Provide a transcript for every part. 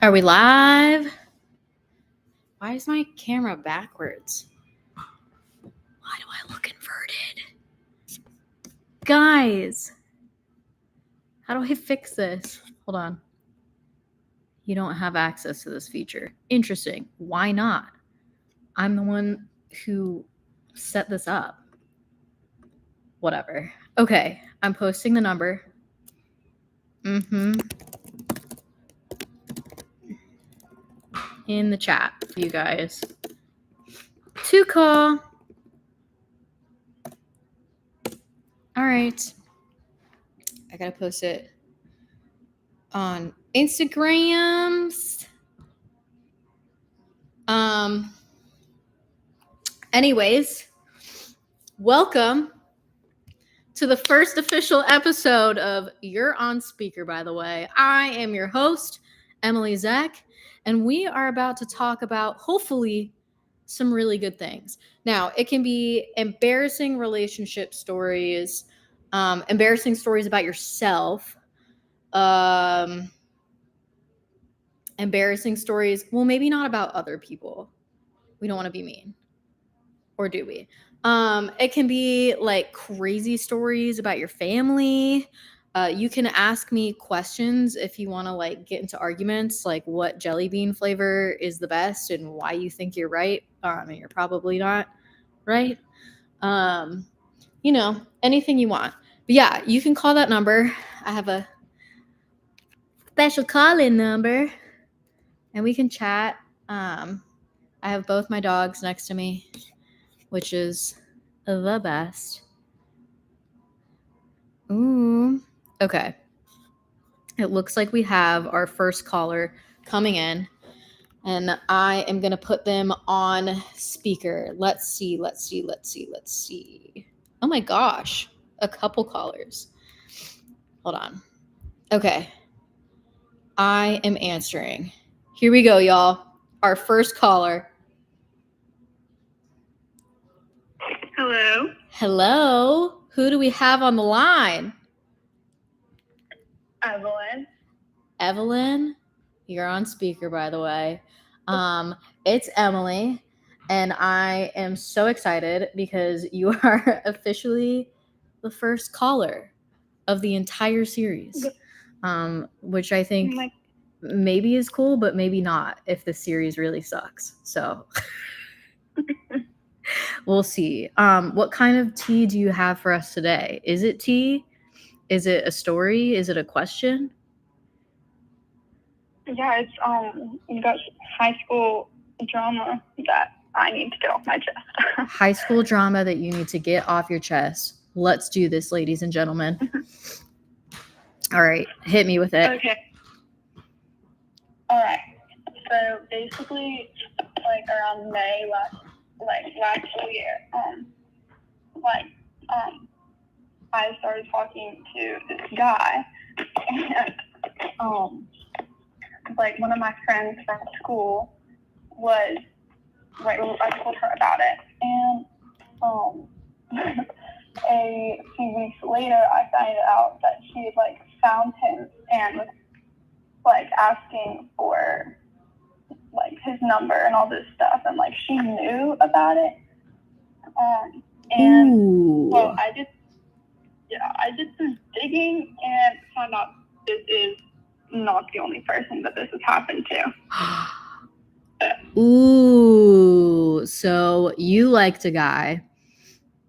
Are we live? Why is my camera backwards? Why do I look inverted? Guys, how do I fix this? Hold on. You don't have access to this feature. Interesting. Why not? I'm the one who set this up. Whatever. Okay, I'm posting the number. In the chat for you guys to call. All right. I gotta post it on Instagrams. Anyways, welcome to the first official episode of You're on Speaker, by the way. I am your host, Emily Zeck, and we are about to talk about, hopefully, some really good things. Now, it can be embarrassing relationship stories, embarrassing stories about yourself, embarrassing stories, well, maybe not about other people. We don't want to be mean. Or do we? It can be like crazy stories about your family. You can ask me questions if you want to like get into arguments, like what jelly bean flavor is the best and why you think you're right. And you're probably not right. You know, anything you want. But yeah, you can call that number. I have a special call-in number and we can chat. I have both my dogs next to me, which is the best. Ooh. Okay. It looks like we have our first caller coming in, and I am going to put them on speaker. Let's see. Oh my gosh. A couple callers. Hold on. Okay. I am answering. Here we go, y'all. Our first caller. Hello. Hello. Who do we have on the line? Evelyn. Evelyn, you're on speaker, by the way. It's Emily, and I am so excited because you are officially the first caller of the entire series, which I think maybe is cool, but maybe not if the series really sucks. So we'll see. What kind of tea do you have for us today? Is it tea? Is it a story? Is it a question? Yeah, it's you got high school drama that I need to get off my chest. High school drama that you need to get off your chest. Let's do this, ladies and gentlemen. All right, hit me with it. Okay. All right. So basically, like around May last year, I started talking to this guy, and like one of my friends from school was like I told her about it, and a few weeks later I found out that she had like found him and was like asking for like his number and all this stuff, and like she knew about it, and Ooh. well I did some digging and found out this is not the only person that this has happened to. Ooh, so you liked a guy,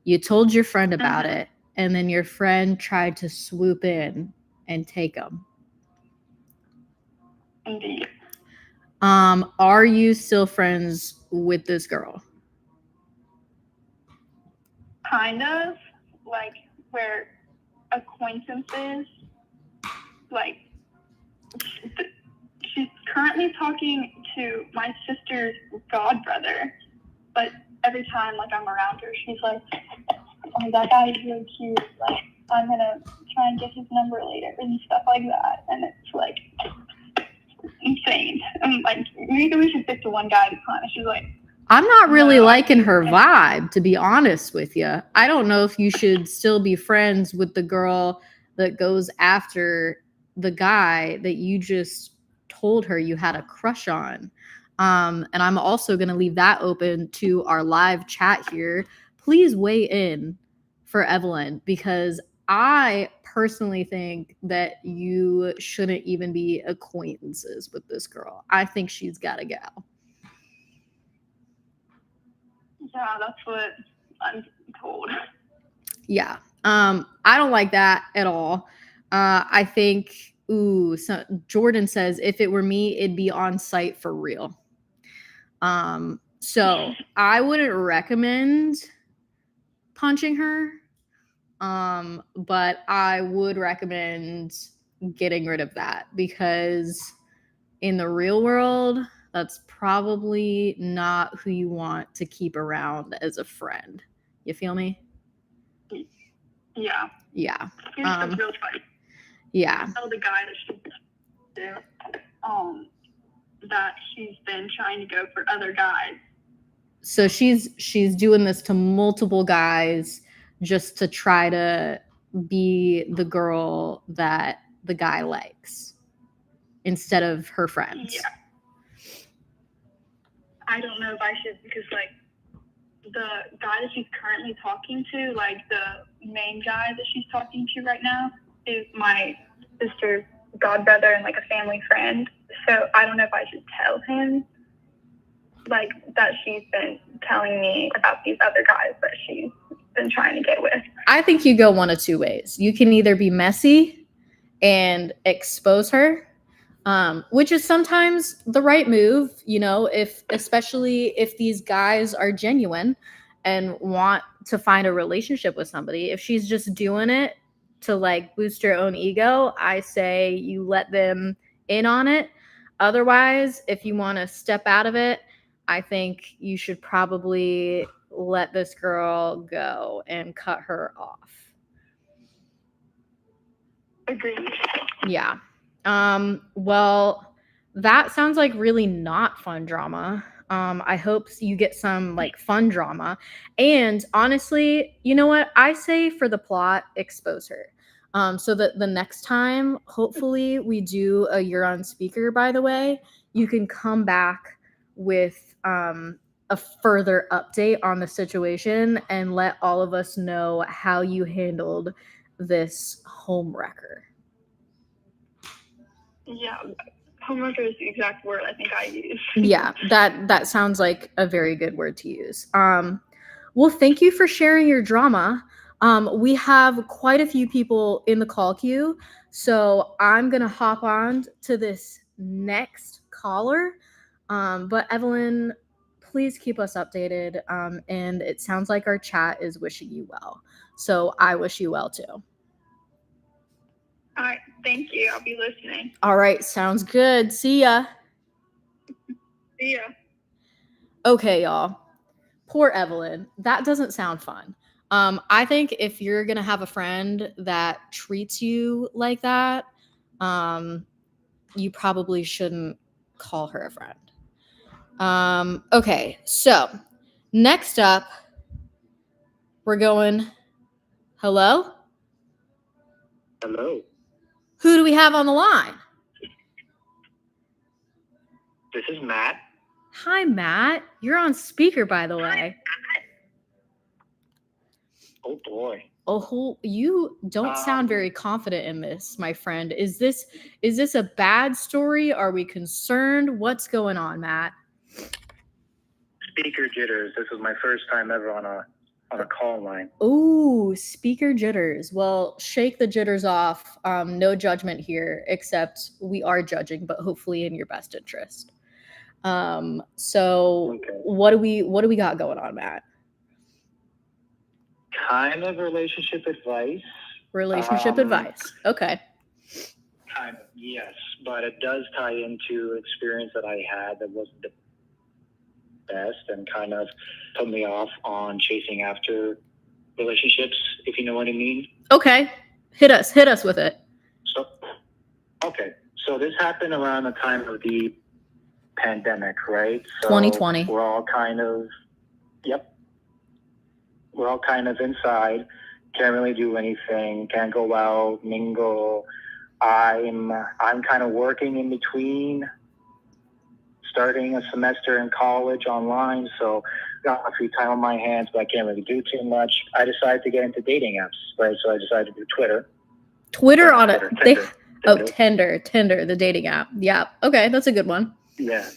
you told your friend about it, and then your friend tried to swoop in and take him. Indeed. Are you still friends with this girl? Kind of, like we're acquaintances. Like she's currently talking to my sister's godbrother, but every time like I'm around her, she's like, "Oh, that guy's really cute. Like I'm gonna try and get his number later," and stuff like that. And it's like insane. And like maybe we should stick to one guy at a time. And she's like, I'm not really liking her vibe, to be honest with you. I don't know if you should still be friends with the girl that goes after the guy that you just told her you had a crush on. And I'm also going to leave that open to our live chat here. Please weigh in for Evelyn, because I personally think that you shouldn't even be acquaintances with this girl. I think she's got to go. Yeah, that's what I'm told. Yeah. I don't like that at all. I think, so Jordan says, if it were me, it'd be on site for real. So I wouldn't recommend punching her. But I would recommend getting rid of that, because in the real world, that's probably not who you want to keep around as a friend. You feel me? Yeah. Yeah. Here's the real fight. Yeah. Tell the guy that she's been trying to go for other guys. So she's doing this to multiple guys just to try to be the girl that the guy likes instead of her friends. Yeah. I don't know if I should, because like the guy that she's currently talking to, like the main guy that she's talking to right now, is my sister's godbrother and like a family friend. So I don't know if I should tell him like that she's been telling me about these other guys that she's been trying to get with. I think you go one of two ways. You can either be messy and expose her, which is sometimes the right move, you know, especially if these guys are genuine and want to find a relationship with somebody. If she's just doing it to like boost her own ego, I say you let them in on it. Otherwise, if you want to step out of it, I think you should probably let this girl go and cut her off. Agreed. Yeah. Well, that sounds like really not fun drama. I hope you get some like fun drama. And honestly, you know what? I say for the plot, expose her. So that the next time, hopefully, we do a You're on Speaker, by the way, you can come back with a further update on the situation and let all of us know how you handled this homewrecker. Yeah, homewrecker is the exact word I think I use. Yeah, that sounds like a very good word to use. Well, thank you for sharing your drama. We have quite a few people in the call queue, so I'm gonna hop on to this next caller. But Evelyn, please keep us updated. And it sounds like our chat is wishing you well, so I wish you well too. All right, thank you. I'll be listening. All right, sounds good. See ya. See ya. Okay, y'all. Poor Evelyn. That doesn't sound fun. I think if you're gonna have a friend that treats you like that, you probably shouldn't call her a friend. Okay, so next up, we're going. Hello? Hello. Who do we have on the line? This is Matt. Hi, Matt. You're on speaker, by the way. Oh boy. Oh, you don't sound very confident in this, my friend. Is this a bad story? Are we concerned? What's going on, Matt? Speaker jitters. This was my first time ever on a call line. Ooh, speaker jitters. Well, shake the jitters off. No judgment here, except we are judging, but hopefully in your best interest. So Okay. what do we got going on, Matt? Kind of relationship advice. Relationship advice. Okay. Kind of, yes, but it does tie into experience that I had that wasn't the best and kind of put me off on chasing after relationships, if you know what I mean. Okay. Hit us with it. So this happened around the time of the pandemic, right? So 2020. We're all kind of, we're all kind of inside, can't really do anything, can't go out, mingle, I'm kind of working in between, starting a semester in college online, so got a free time on my hands, but I can't really do too much. I decided to get into dating apps, right? So I decided to do Twitter. Twitter on it. Tinder. Tinder, the dating app. Yeah. Okay, that's a good one. Yeah.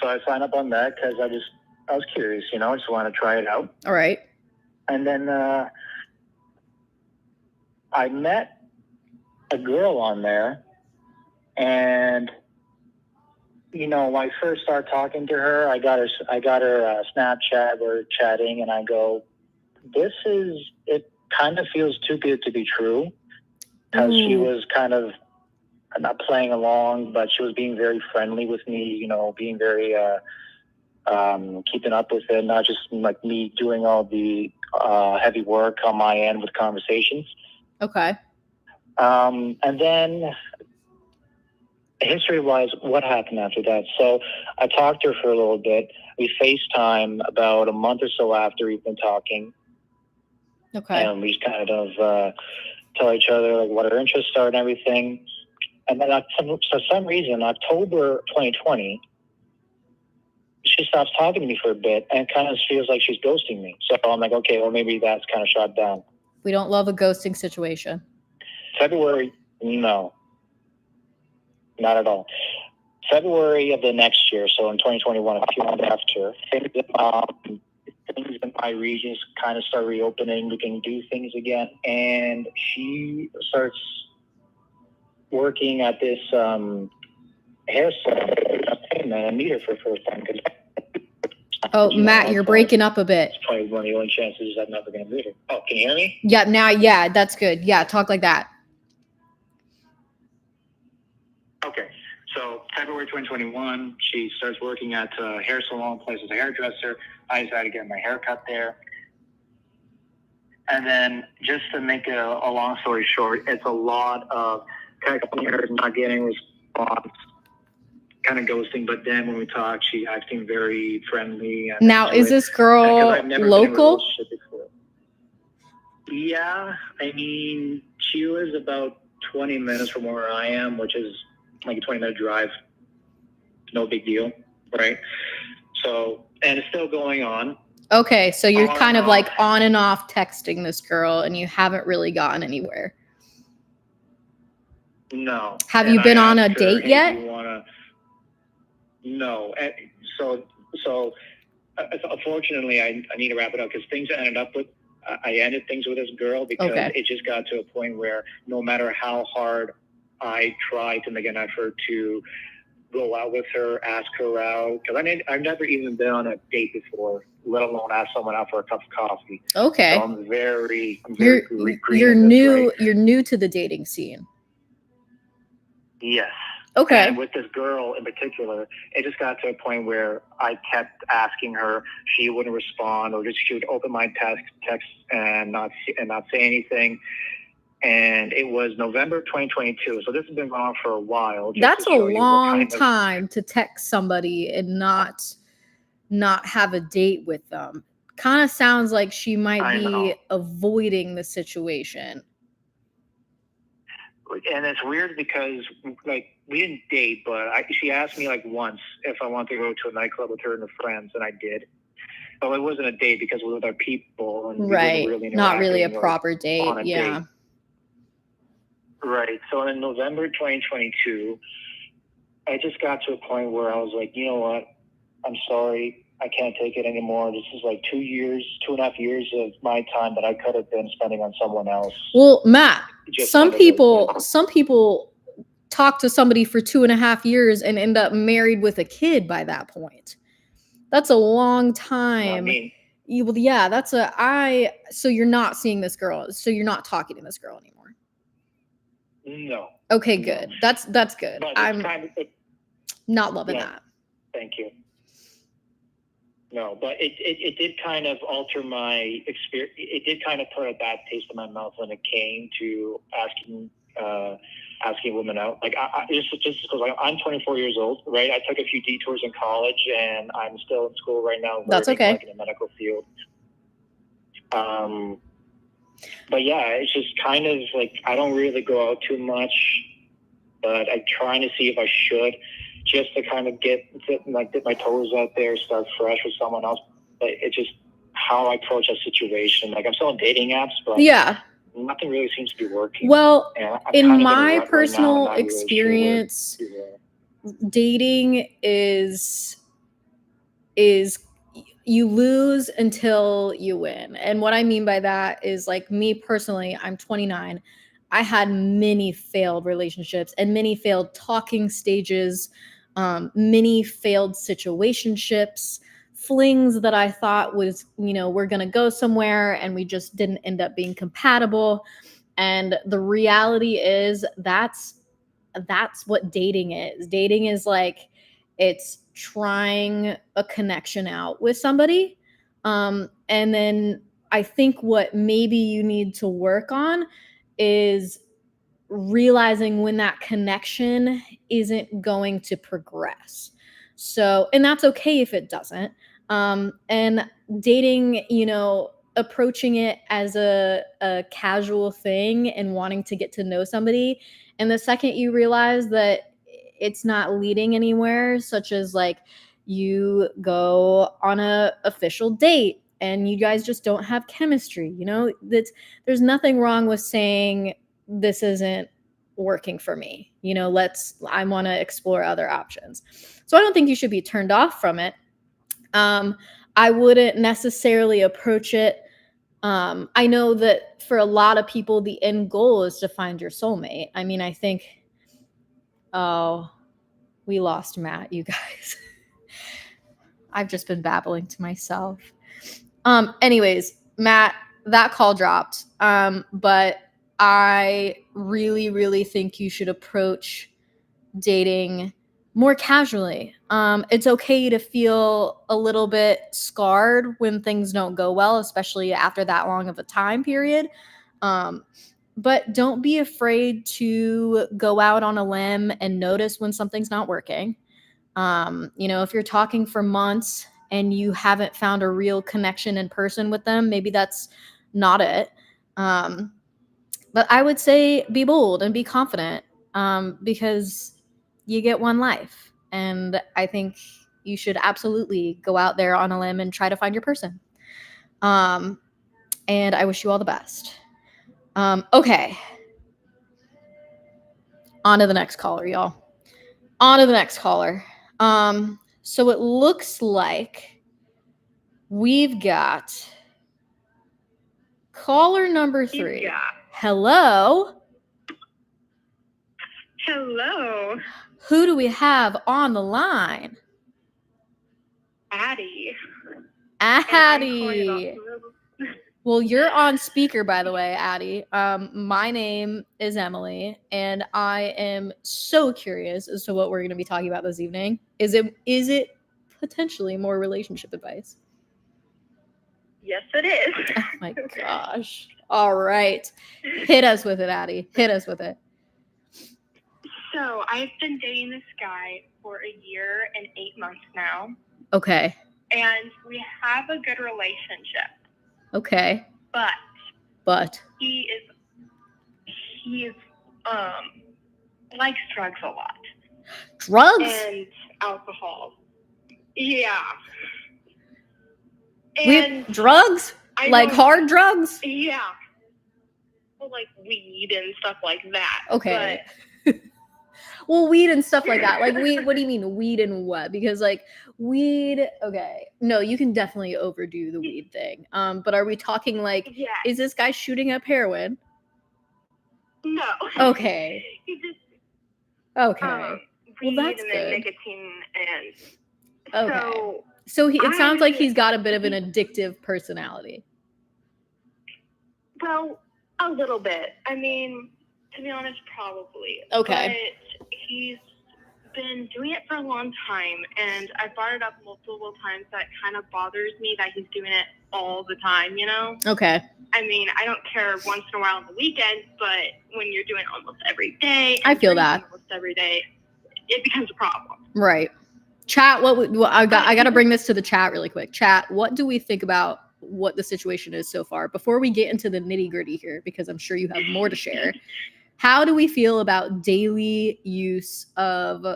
So I signed up on that because I was curious, you know, I just want to try it out. All right. And then I met a girl on there, and you know, when I first started talking to her, I got her Snapchat. We're chatting, and I go, it kind of feels too good to be true, because she was kind of not playing along, but she was being very friendly with me, you know, being very keeping up with it, not just like me doing all the heavy work on my end with conversations. Okay. And then history-wise, what happened after that? So I talked to her for a little bit. We FaceTime about a month or so after we've been talking. Okay. And we just kind of tell each other like what our interests are and everything. And then for some reason, October 2020, she stops talking to me for a bit and kind of feels like she's ghosting me. So I'm like, okay, well, maybe that's kind of shot down. We don't love a ghosting situation. February, no. Not at all. February of the next year, so in 2021, a few months after, things in my regions kind of start reopening. We can do things again. And she starts working at this hair salon. And I meet her for the first time. Oh, Matt, you're breaking up a bit. It's probably one of the only chances I'm never going to meet her. Oh, can you hear me? Yeah, now, yeah, that's good. Yeah, talk like that. Okay, so February 2021, she starts working at a hair salon place as a hairdresser. I decided to get my hair cut there. And then just to make a long story short, it's a lot of texting her, not getting a response, kind of ghosting. But then when we talk, she's acting very friendly. And now, is this girl local? Yeah, I mean, she was about 20 minutes from where I am, which is like a 20-minute drive. No big deal, right? So, and it's still going on. Okay, so you're kind of like on and off texting this girl, and you haven't really gotten anywhere. No. Have you been on a date yet? No. So unfortunately, I need to wrap it up because things I ended things with this girl because it just got to a point where no matter how hard I tried to make an effort to go out with her, ask her out, because I've never even been on a date before, let alone ask someone out for a cup of coffee. Okay. So I'm very you're new. Right? You're new to the dating scene. Yes. Okay. And with this girl in particular, it just got to a point where I kept asking her, she wouldn't respond, or just she would open my text and not say anything. And it was November 2022, so this has been going on for a while. That's a long time to text somebody and not have a date with them. Kind of sounds like she might be avoiding the situation. And it's weird because, like, we didn't date, but she asked me, like, once if I wanted to go to a nightclub with her and her friends, and I did. But it wasn't a date because we were with our people. And right. Not really a proper date. Yeah. Date. Right. So in November 2022, I just got to a point where I was like, you know what? I'm sorry. I can't take it anymore. This is like 2.5 years of my time that I could have been spending on someone else. Well, Matt, some people talk to somebody for 2.5 years and end up married with a kid by that point. That's a long time. Well, so you're not seeing this girl. So you're not talking to this girl anymore. No. Okay, good. No. That's good. But I'm not loving that. Thank you. No, but it did kind of alter my experience. It did kind of put a bad taste in my mouth when it came to asking women out. Like, just because I'm 24 years old, right? I took a few detours in college, and I'm still in school right now. That's okay. Like in the medical field. But yeah, it's just kind of like I don't really go out too much, but I'm trying to see if I should, just to kind of dip my toes out there, start fresh with someone else. But it's just how I approach a situation. Like, I'm still on dating apps, but Yeah. nothing really seems to be working. Well, I'm in kind of my a rut personal right now, experience, really sure dating is you lose until you win. And what I mean by that is, like, me personally, I'm 29. I had many failed relationships and many failed talking stages, many failed situationships, flings that I thought was, we're going to go somewhere and we just didn't end up being compatible. And the reality is that's what dating is. Dating is like, it's trying a connection out with somebody. And then I think what maybe you need to work on is realizing when that connection isn't going to progress. So, and that's okay if it doesn't. And dating, approaching it as a casual thing and wanting to get to know somebody. And the second you realize that it's not leading anywhere, such as like you go on a official date and you guys just don't have chemistry, there's nothing wrong with saying, this isn't working for me. I want to explore other options. So I don't think you should be turned off from it. I wouldn't necessarily approach it. I know that for a lot of people, the end goal is to find your soulmate. I mean, I think, oh, we lost Matt, you guys. I've just been babbling to myself. Anyways, Matt, that call dropped. But I really, really think you should approach dating more casually. It's okay to feel a little bit scarred when things don't go well, especially after that long of a time period. But don't be afraid to go out on a limb and notice when something's not working. If you're talking for months and you haven't found a real connection in person with them, maybe that's not it. But I would say be bold and be confident, because you get one life. And I think you should absolutely go out there on a limb and try to find your person. And I wish you all the best. Okay. On to the next caller, y'all. On to the next caller. So it looks like we've got caller number 3. Hello. Hello. Who do we have on the line? Addie. Addie. Well, you're on speaker, by the way, Addie. My name is Emily, and I am so curious as to what we're going to be talking about this evening. Is it potentially more relationship advice? Yes, it is. Oh my gosh. All right. Hit us with it, Addie. Hit us with it. So I've been dating this guy for 1 year and 8 months now. Okay. And we have a good relationship. Okay. But he likes drugs a lot. Drugs? And alcohol. Yeah. And drugs? Like hard drugs? Yeah. Well, like weed and stuff like that. Okay. Well, weed and stuff like that. Like weed, what do you mean weed and what? Because like weed, okay. No, you can definitely overdo the weed thing. But are we talking like, is this guy shooting up heroin? No. Okay. He just well, that's and good. Nicotine and okay. So it sounds like he's got a bit of an addictive personality. Well, a little bit. I mean, to be honest, probably. Okay. But he's been doing it for a long time, and I brought it up multiple times that kind of bothers me that he's doing it all the time, Okay. I mean, I don't care once in a while on the weekend, but when you're doing it almost every day, I feel that. Almost every day, it becomes a problem. Right. Chat, I got to bring this to the chat really quick. Chat, what do we think about what the situation is so far before we get into the nitty-gritty here, because I'm sure you have more to share. How do we feel about daily use of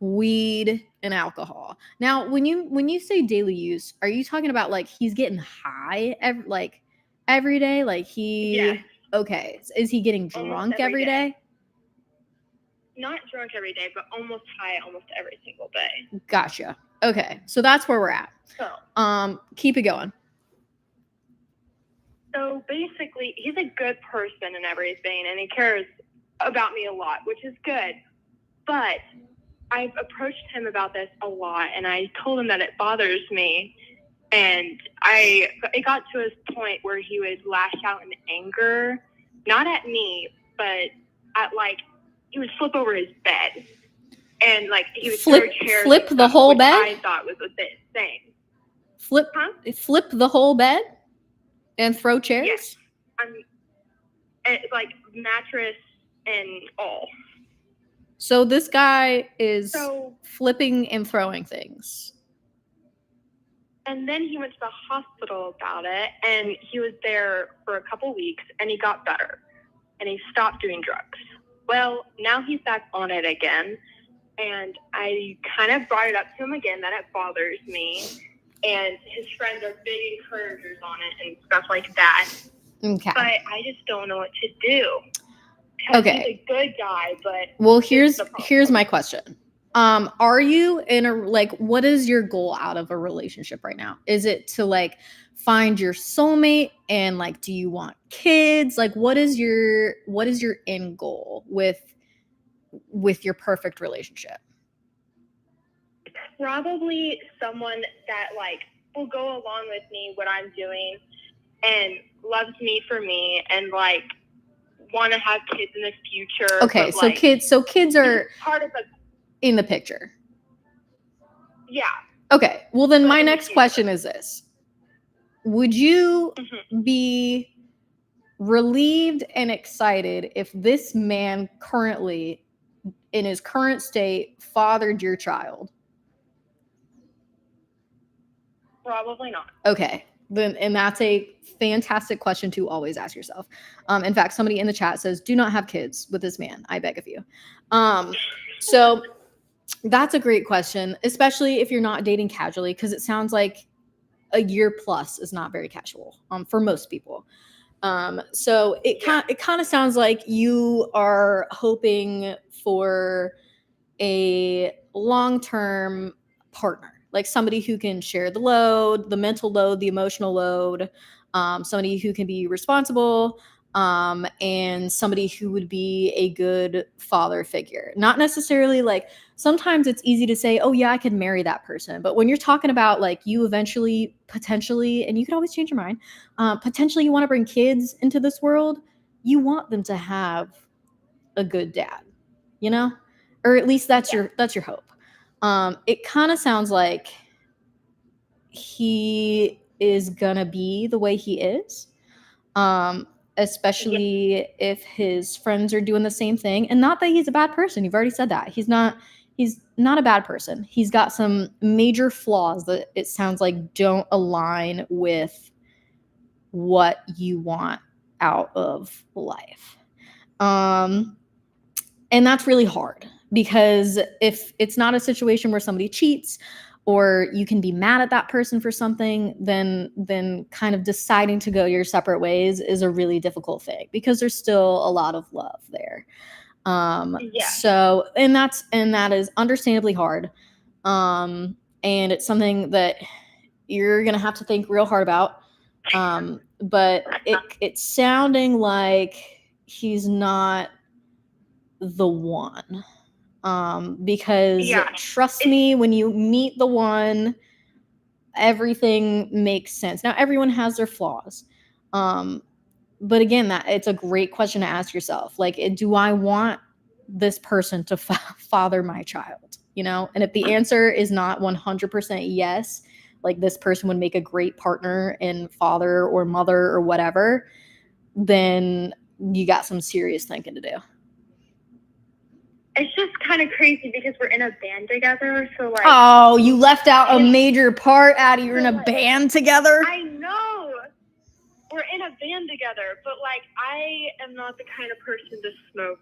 weed and alcohol? Now, when you say daily use, are you talking about like he's getting high every day? Like Yes. Okay. Is he getting drunk every day? Not drunk every day, but almost high almost every single day. Gotcha. Okay. So that's where we're at. So, keep it going. So basically, he's a good person and everything, and he cares about me a lot, which is good. But I've approached him about this a lot, and I told him that it bothers me. And it got to a point where he would lash out in anger, not at me, but at he would flip over his bed, and he would throw chairs. Flip the whole bed? I thought was a bit insane. Flip the whole bed and throw chairs? Yes. It's mattress and all. So this guy is flipping and throwing things. And then he went to the hospital about it, and he was there for a couple weeks, and he got better, and he stopped doing drugs. Well, now he's back on it again, and I kind of brought it up to him again that it bothers me, and his friends are big encouragers on it and stuff like that. Okay. But I just don't know what to do. Okay. He's a good guy, but... Well, here's my question. Are you in what is your goal out of a relationship right now? Is it to find your soulmate and do you want kids? What is your end goal with your perfect relationship? Probably someone that will go along with me, what I'm doing, and loves me for me, and want to have kids in the future. Okay, so kids are part of in the picture. Yeah. Okay. Well, then my next question is this. Would you be relieved and excited if this man currently, in his current state, fathered your child? Probably not. Okay. Then, and that's a fantastic question to always ask yourself. In fact, somebody in the chat says, do not have kids with this man. I beg of you. So that's a great question, especially if you're not dating casually, because it sounds like a year plus is not very casual for most people. So it kind of sounds like you are hoping for a long-term partner, like somebody who can share the load, the mental load, the emotional load, somebody who can be responsible, and somebody who would be a good father figure. Not necessarily sometimes it's easy to say, oh yeah, I could marry that person. But when you're talking about you eventually, potentially, and you could always change your mind, potentially you want to bring kids into this world, you want them to have a good dad, or at least that's your hope. It kind of sounds like he is gonna be the way he is. Especially if his friends are doing the same thing. And not that he's a bad person. You've already said that. He's not a bad person. He's got some major flaws that it sounds like don't align with what you want out of life. And that's really hard, because if it's not a situation where somebody cheats or you can be mad at that person for something, then kind of deciding to go your separate ways is a really difficult thing, because there's still a lot of love there. So, and that is understandably hard. And it's something that you're going to have to think real hard about. But it's sounding like he's not the one. Because trust me, when you meet the one, everything makes sense. Now, everyone has their flaws. But again, it's a great question to ask yourself. Do I want this person to father my child? And if the answer is not 100% yes, this person would make a great partner and father or mother or whatever, then you got some serious thinking to do. It's just kind of crazy because we're in a band together. So oh, you left out a major part, Addie. You're in a band together. I know. band together, but like I am not the kind of person to smoke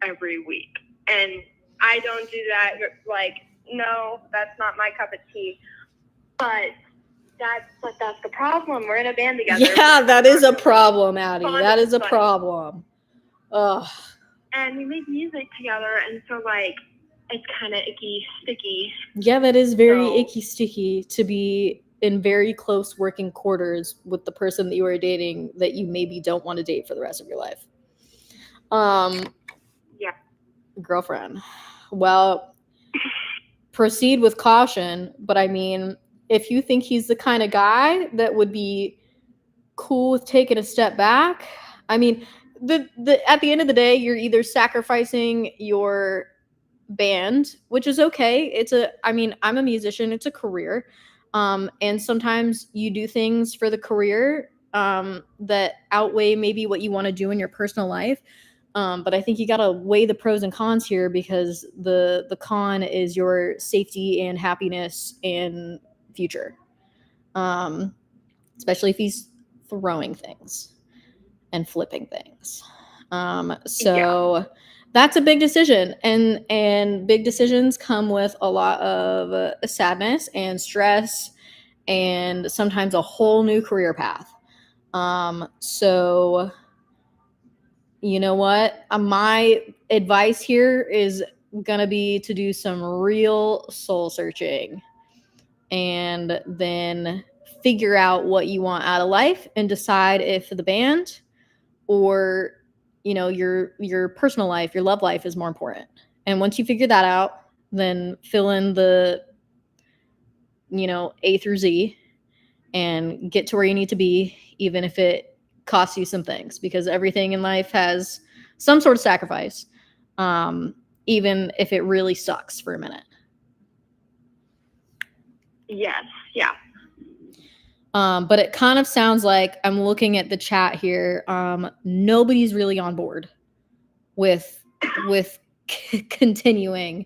every week, and I don't do that. Like, no, that's not my cup of tea. But that's the problem. We're in a band together. Yeah, that is a problem, Addie. Fun That is a buddies. problem. Ugh. And we make music together, and so like it's kind of icky, sticky. Yeah, that is very So- icky sticky to be in very close working quarters with the person that you are dating that you maybe don't want to date for the rest of your life. Yeah. Girlfriend. Well, proceed with caution, but I mean, if you think he's the kind of guy that would be cool with taking a step back, I mean, the at the end of the day, you're either sacrificing your band, which is okay. I'm a musician, it's a career. And sometimes you do things for the career that outweigh maybe what you want to do in your personal life. But I think you got to weigh the pros and cons here, because the con is your safety and happiness and future. Especially if he's throwing things and flipping things. That's a big decision, and big decisions come with a lot of sadness and stress, and sometimes a whole new career path. So you know what? My advice here is gonna be to do some real soul searching, and then figure out what you want out of life, and decide if the band or your personal life, your love life is more important. And once you figure that out, then fill in the A through Z and get to where you need to be, even if it costs you some things, because everything in life has some sort of sacrifice, even if it really sucks for a minute. Yes. Yeah. But it kind of sounds like, I'm looking at the chat here, nobody's really on board with continuing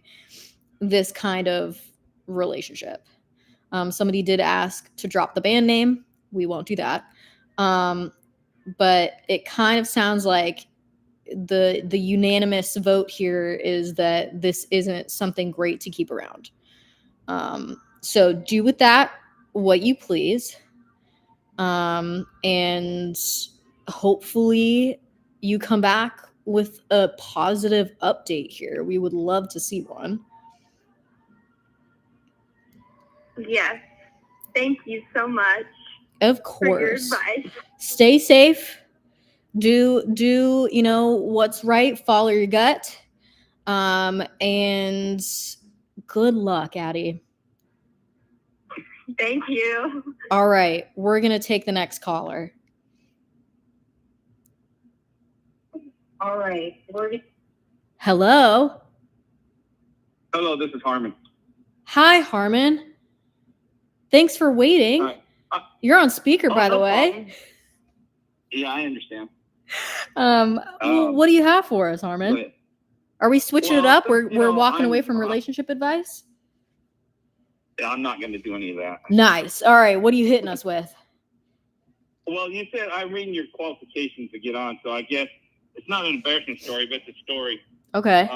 this kind of relationship. Somebody did ask to drop the band name. We won't do that. But it kind of sounds like the unanimous vote here is that this isn't something great to keep around. So do with that what you please. And hopefully you come back with a positive update here. We would love to see one. Yes. Thank you so much. Of For your course. advice. Stay safe. Do what's right. Follow your gut. And good luck, Addie. Thank you. All right, we're gonna take the next caller. All right. Hello. Hello, this is Harmon. Hi, Harmon. Thanks for waiting. Hi. You're on speaker, by the no way. problem. Yeah, I understand. Well, what do you have for us, Harmon? But, Are we switching it well, up? We're walking away from I'm relationship advice? not going to do any of that. Nice. All right, what are you hitting us with? Well, you said I'm reading your qualifications to get on, so I guess it's not an embarrassing story, but it's a story. Okay.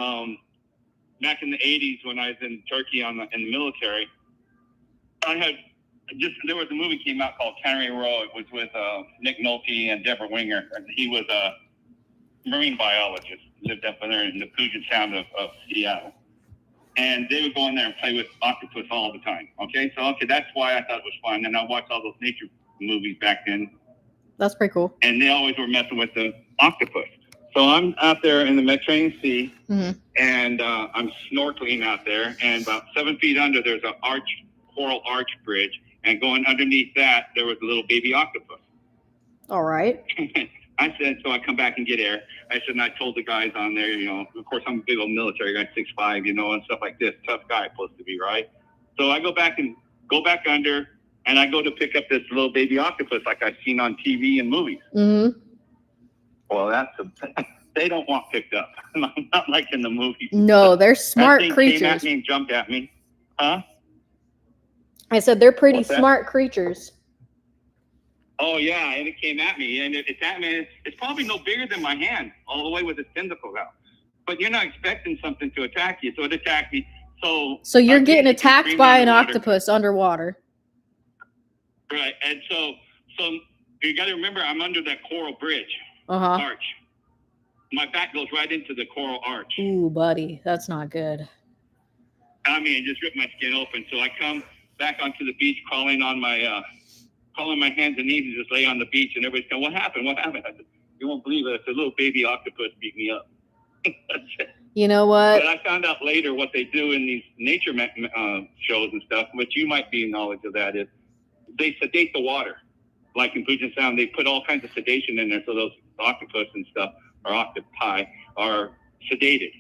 Back in the 80s when I was in Turkey in the military, there was a movie came out called Cannery Row. It was with Nick Nolte and Deborah Winger. He was a marine biologist, lived up there in the Puget Sound of Seattle. And they would go in there and play with octopus all the time. Okay, that's why I thought it was fun. And I watched all those nature movies back then. That's pretty cool. And they always were messing with the octopus. So I'm out there in the Mediterranean Sea, and I'm snorkeling out there. And about 7 feet under, there's a coral arch bridge. And going underneath that, there was a little baby octopus. All right. I said, so I come back and get air. I said, and I told the guys on there, of course, I'm a big old military guy, 6'5", and stuff like this. Tough guy, supposed to be, right? So I go back under, and I go to pick up this little baby octopus like I've seen on TV and movies. Mm-hmm. Well, they don't want picked up. Not like in the movies. No, they're smart that thing creatures. Came at me and jumped at me. Huh? I said they're pretty What's that? smart creatures. Oh yeah, and it came at me, and it's probably no bigger than my hand, all the way with its tentacles out. But you're not expecting something to attack you, so it attacked me. So you're getting attacked by an octopus underwater. Right, and so you got to remember, I'm under that coral bridge arch. My back goes right into the coral arch. Ooh, buddy, that's not good. I mean, it just ripped my skin open. So I come back onto the beach, crawling on my hands and knees, and just lay on the beach. And everybody's going, "What happened? What happened?" I said, "You won't believe it. It's a little baby octopus beat me up." You know what? But I found out later what they do in these nature shows and stuff, which you might be in knowledge of that, is they sedate the water. Like in Puget Sound, they put all kinds of sedation in there, so those octopus and stuff, or octopi, are sedated.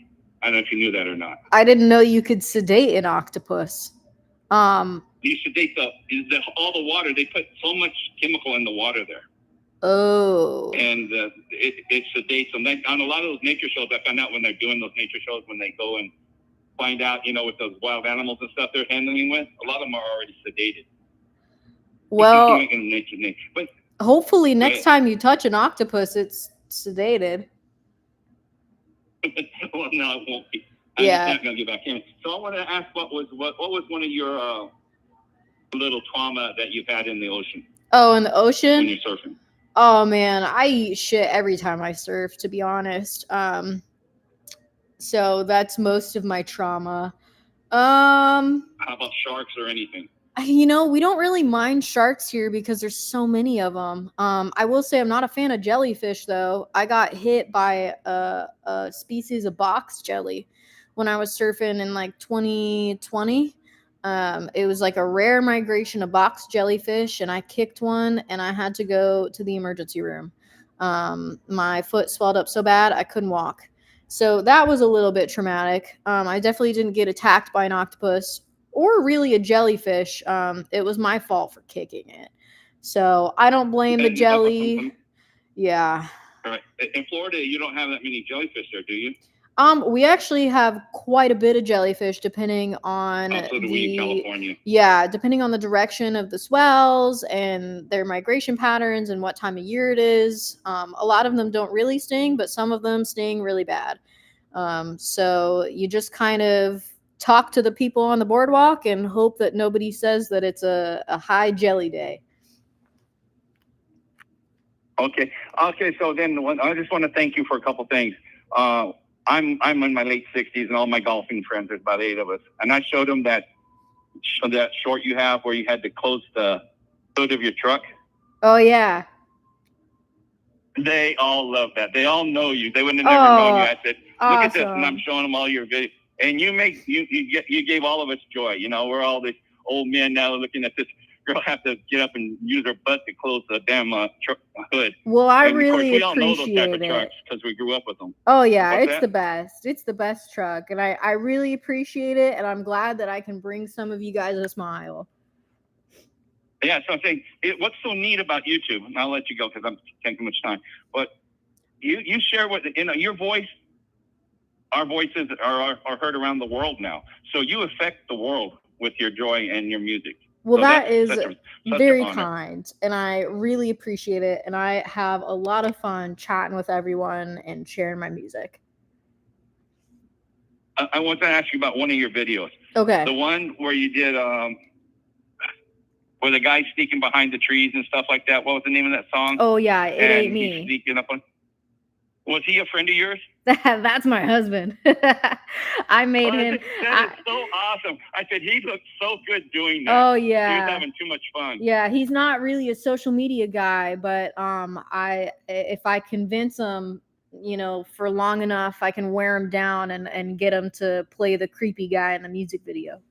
I don't know if you knew that or not. I didn't know you could sedate an octopus. You sedate all the water. They put so much chemical in the water there. Oh. And it sedates them. On a lot of those nature shows, I found out when they're doing those nature shows, when they go and find out, with those wild animals and stuff they're handling with, a lot of them are already sedated. Well, but hopefully next time you touch an octopus, it's sedated. Well, no, it won't be. I'm not going to get back in. So I want to ask, what was one of your little trauma that you've had in the ocean? Oh, in the ocean? When you're surfing. Oh man, I eat shit every time I surf, to be honest. So that's most of my trauma. How about sharks or anything? We don't really mind sharks here because there's so many of them. I will say I'm not a fan of jellyfish, though. I got hit by a species of box jelly when I was surfing in like 2020. It was like a rare migration of box jellyfish, and I kicked one, and I had to go to the emergency room. My foot swelled up so bad I couldn't walk. So that was a little bit traumatic. I definitely didn't get attacked by an octopus or really a jellyfish. It was my fault for kicking it. So I don't blame the jelly. Yeah. All right. In Florida, you don't have that many jellyfish there, do you? We actually have quite a bit of jellyfish, depending on California. Yeah, depending on the direction of the swells and their migration patterns and what time of year it is. A lot of them don't really sting, but some of them sting really bad. So you just kind of talk to the people on the boardwalk and hope that nobody says that it's a high jelly day. Okay. So then I just want to thank you for a couple things. I'm in my late 60s, and all my golfing friends, there's about 8 of us, and I showed them that short you have where you had to close the hood of your truck. Oh yeah. They all love that. They all know you. They wouldn't have never known you. I said, "Look awesome. at this," and I'm showing them all your videos. And you gave all of us joy. We're all these old men now looking at this girl have to get up and use her butt to close the damn truck hood. Well, I and really of course, we all know those type of appreciate trucks because we grew up with them. Oh yeah, What's it's that? the best. It's the best truck, and I really appreciate it, and I'm glad that I can bring some of you guys a smile. Yeah, so I'm saying, what's so neat about YouTube, and I'll let you go because I'm taking too much time, but you share what, your voice, our voices are heard around the world now. So you affect the world with your joy and your music. Well, so that is such very kind, and I really appreciate it, and I have a lot of fun chatting with everyone and sharing my music. I want to ask you about one of your videos. Okay. The one where you did, where the guy's sneaking behind the trees and stuff like that. What was the name of that song? Oh yeah, It Ain't Me. He's sneaking up on. Was he a friend of yours? That's my husband. I made him. That is so awesome. I said he looked so good doing that. Oh yeah. He was having too much fun. Yeah, he's not really a social media guy, but if I convince him, for long enough, I can wear him down and get him to play the creepy guy in the music video.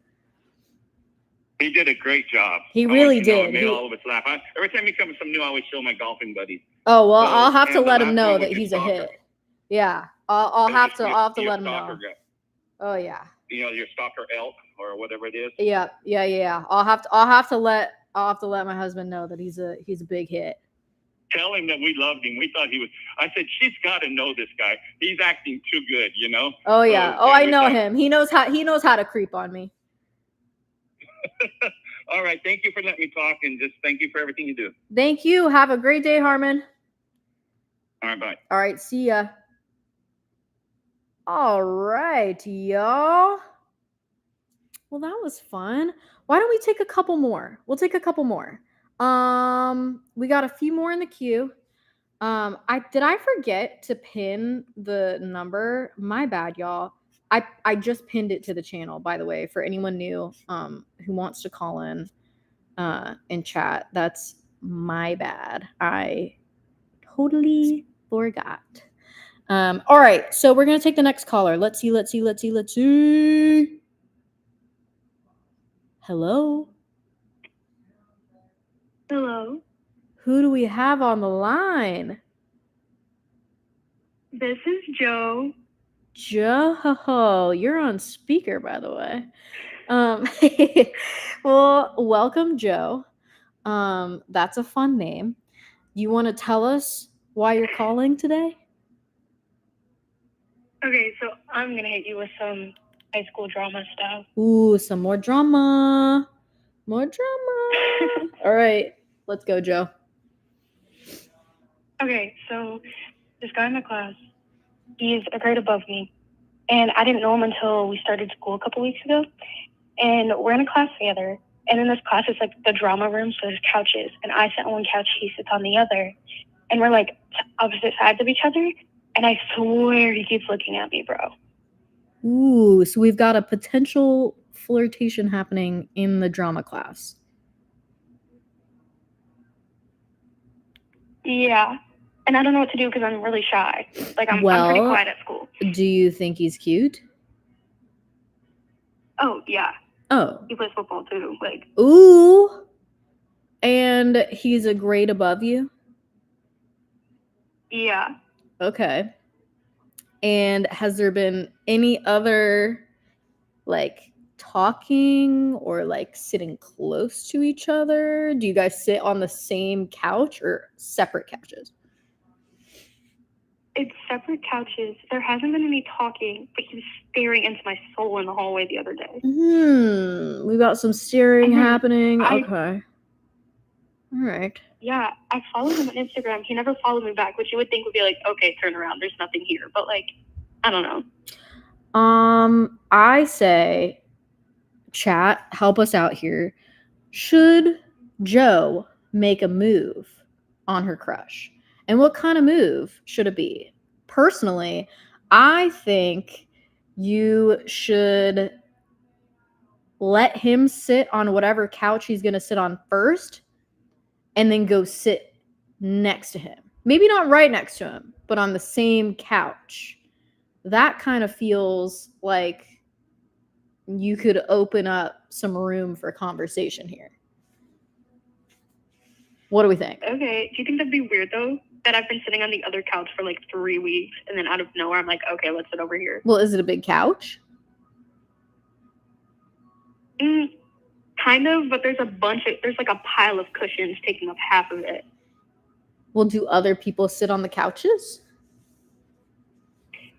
He did a great job. He really did. It made all of us laugh. Every time he comes with something new, I always show my golfing buddies. Oh well, I'll have to let him know that he's a hit. Yeah, I'll have to let him know. Guy. Oh yeah. Your stalker elk or whatever it is. Yeah. I'll have to let my husband know that he's a big hit. Tell him that we loved him. We thought he was. I said she's got to know this guy. He's acting too good, Oh yeah. I know him. He knows how to creep on me. All right. Thank you for letting me talk, and just thank you for everything you do. Thank you. Have a great day, Harmon. All right. Bye. All right. See ya. All right, y'all. Well, that was fun. Why don't we take a couple more? We'll take a couple more. We got a few more in the queue. I forget to pin the number. My bad, y'all. I just pinned it to the channel, by the way, for anyone new who wants to call in chat. That's my bad. I totally forgot. All right, so we're gonna take the next caller. Let's see. Hello. Hello. Who do we have on the line? This is Joe. Joe, you're on speaker, by the way. Well, welcome, Joe. That's a fun name. You want to tell us why you're calling today? Okay, so I'm gonna hit you with some high school drama stuff. Ooh, some more drama. More drama. All right, let's go, Joe. Okay, so this guy in my class, he's a grade above me, and I didn't know him until we started school a couple weeks ago. And we're in a class together, and in this class it's like the drama room, so there's couches, and I sit on one couch, he sits on the other, and we're like opposite sides of each other. And I swear he keeps looking at me, bro. Ooh, so we've got a potential flirtation happening in the drama class. Yeah. And I don't know what to do because I'm really shy. Like, I'm Well, pretty quiet at school. Do you think he's cute? Oh, yeah. Oh. He plays football, too. Like, Ooh. And he's a grade above you? yeah. Okay. And has there been any other, like, talking or, like, sitting close to each other? Do you guys sit on the same couch or separate couches? It's separate couches. There hasn't been any talking, but he was staring into my soul in the hallway the other day. We got some staring happening. I- Okay. All right. Yeah, I followed him on Instagram. He never followed me back, which you would think would be like, okay, turn around. There's nothing here. But, like, I don't know. I say, chat, help us out here. Should Joe make a move on her crush? And what kind of move should it be? Personally, I think you should let him sit on whatever couch he's going to sit on first and then go sit next to him. Maybe not right next to him, but on the same couch. That kind of feels like you could open up some room for conversation here. What do we think? Okay. Do you think that'd be weird, though? That I've been sitting on the other couch for like 3 weeks, and then out of nowhere, I'm like, okay, let's sit over here. Well, is it a big couch? Kind of, but there's like a pile of cushions taking up half of it. Well, do other people sit on the couches?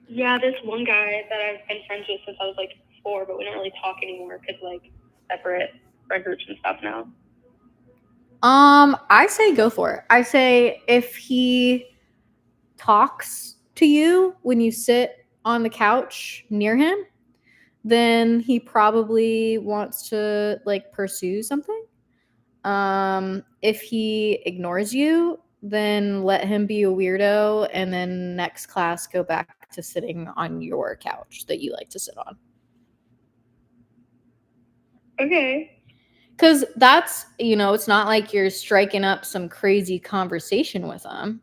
Yeah, this one guy that I've been friends with since I was like 4, but we don't really talk anymore because like separate friend groups and stuff now. I say go for it. I say if he talks to you when you sit on the couch near him, then he probably wants to like pursue something. If he ignores you, then let him be a weirdo and then next class go back to sitting on your couch that you like to sit on. Okay. Because that's, it's not like you're striking up some crazy conversation with them.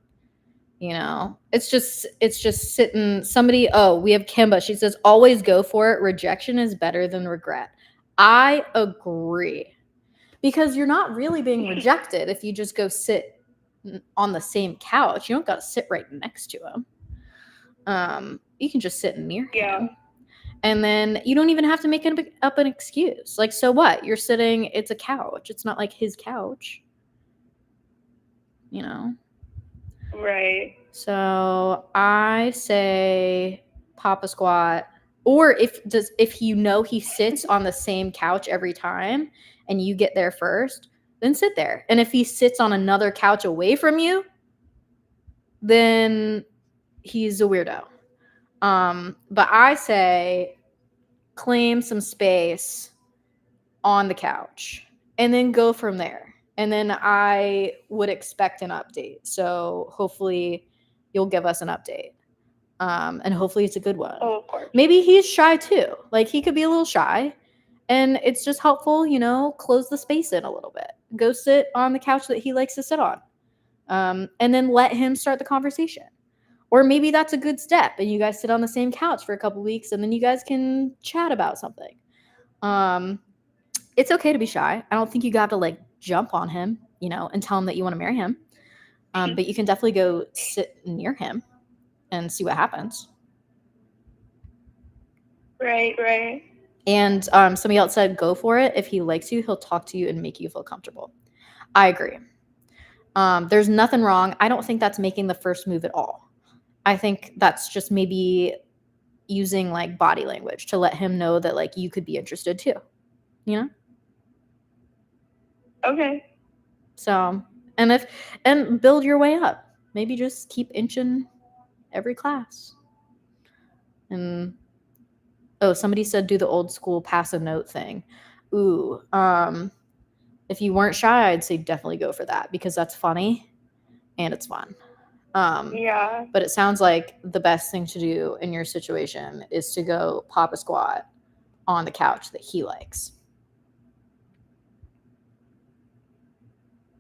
It's just sitting somebody. Oh, we have Kimba. She says, always go for it. Rejection is better than regret. I agree. Because you're not really being rejected if you just go sit on the same couch. You don't got to sit right next to him. You can just sit near him. And then you don't even have to make up an excuse. Like, so what? You're sitting, it's a couch. It's not like his couch. Right. So I say pop a squat Or if you know he sits on the same couch every time and you get there first, then sit there. And if he sits on another couch away from you, then he's a weirdo. But I say claim some space on the couch and then go from there. And then I would expect an update. So hopefully you'll give us an update. And hopefully it's a good one. Oh, of course. Maybe he's shy too. Like he could be a little shy. And it's just helpful, close the space in a little bit. Go sit on the couch that he likes to sit on. And then let him start the conversation. Or maybe that's a good step and you guys sit on the same couch for a couple weeks and then you guys can chat about something. It's okay to be shy. I don't think you got to like jump on him, and tell him that you want to marry him. But you can definitely go sit near him and see what happens. Right. And somebody else said, go for it. If he likes you, he'll talk to you and make you feel comfortable. I agree. There's nothing wrong. I don't think that's making the first move at all. I think that's just maybe using like body language to let him know that like you could be interested too. Okay. So, and build your way up. Maybe just keep inching every class. And somebody said do the old school pass a note thing. Ooh, if you weren't shy, I'd say definitely go for that because that's funny and it's fun. Yeah. But it sounds like the best thing to do in your situation is to go pop a squat on the couch that he likes.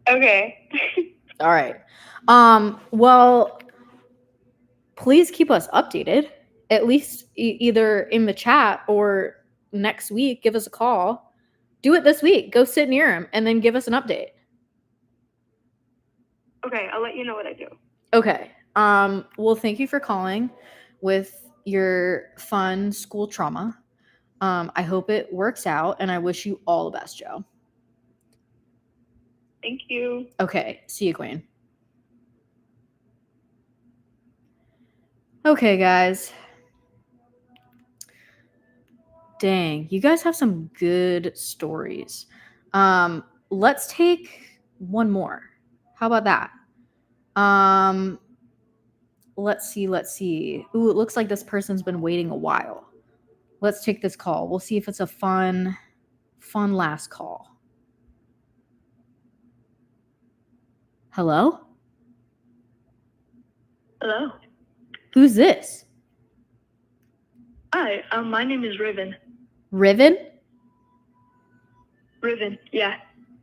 Okay. All right. Well, please keep us updated, at least either in the chat or next week. Give us a call. Do it this week. Go sit near him and then give us an update. Okay, I'll let you know what I do. Okay. Well, thank you for calling with your fun school trauma. I hope it works out, and I wish you all the best, Joe. Thank you. Okay. See you, Queen. Okay, guys. Dang, you guys have some good stories. Let's take one more. How about that? Let's see. Ooh, it looks like this person's been waiting a while. Let's take this call. We'll see if it's a fun last call. Hello? Hello. Who's this? Hi, my name is Riven. Riven? Riven, yeah.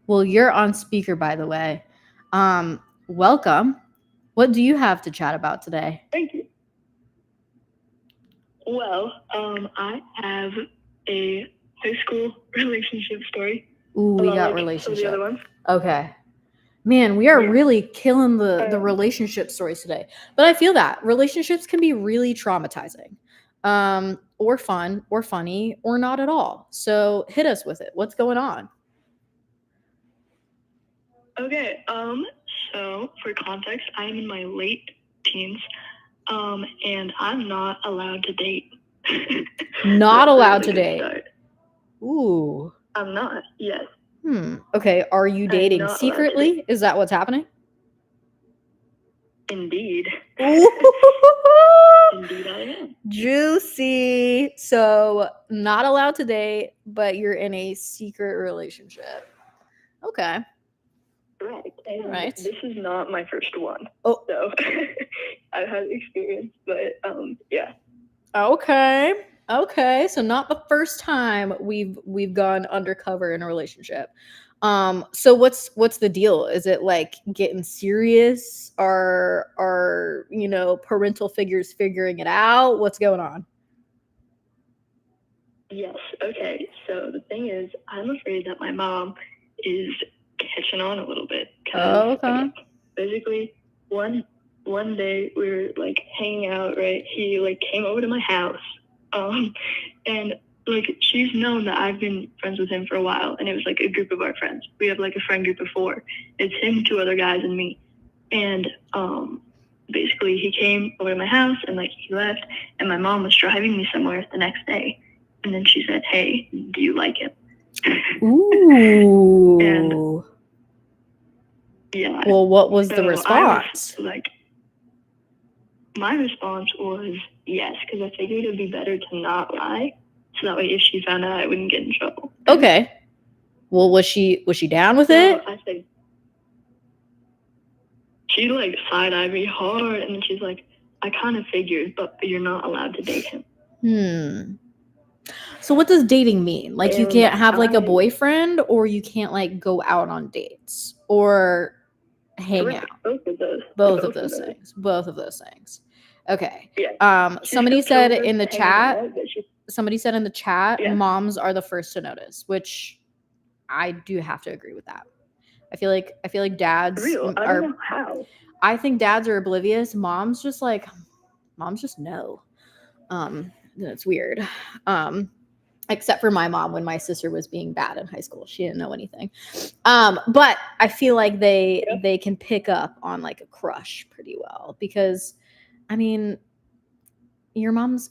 Well, you're on speaker, by the way. Welcome. What do you have to chat about today? Thank you. Well, I have a high school relationship story. Ooh, we got The relationship. other ones. Okay. Man, we are Yeah. really killing the relationship stories today. But I feel that relationships can be really traumatizing. Or fun, or funny, or not at all. So hit us with it. What's going on? Okay, so for context, I'm in my late teens, and I'm not allowed to date. Not allowed to That's a good date. start. Ooh. I'm not, yes. Okay, are you dating not allowed to secretly? Is that what's happening? Indeed. Ooh. Indeed I am. Juicy. So not allowed to date, but you're in a secret relationship. Okay. Right. And Right. this is not my first one. Oh. So I've had experience, but yeah. Okay. So not the first time we've gone undercover in a relationship. So what's the deal? Is it like getting serious? Are parental figures figuring it out? What's going on? Yes. Okay. So the thing is, I'm afraid that my mom is catching on a little bit. Okay. Basically, one day we were like hanging out, right? He like came over to my house, and like she's known that I've been friends with him for a while, and it was like a group of our friends. We have like a friend group of 4. It's him, 2 other guys, and me. And basically he came over to my house and like he left, and my mom was driving me somewhere the next day, and then she said, "Hey, do you like him?" Ooh. And yeah. Well, what was the So response? I was, like, my response was yes, because I figured it would be better to not lie, so that way if she found out, I wouldn't get in trouble. Okay. Well, was she down with it? I said, she like side-eyed me hard, and then she's like, "I kind of figured, but you're not allowed to date him." So what does dating mean? Like, you And can't have like a boyfriend, or you can't like go out on dates or hang out. Both of those. Both of those things. Both of those things. Okay. Yeah. Somebody said in the chat. Out, Somebody said in the chat, Yeah. moms are the first to notice, which I do have to agree with that. I feel like dads Real. I don't know how. I think dads are oblivious. Moms just know. It's weird. Except for my mom when my sister was being bad in high school. She didn't know anything. But I feel like they can pick up on like a crush pretty well, because I mean, your mom's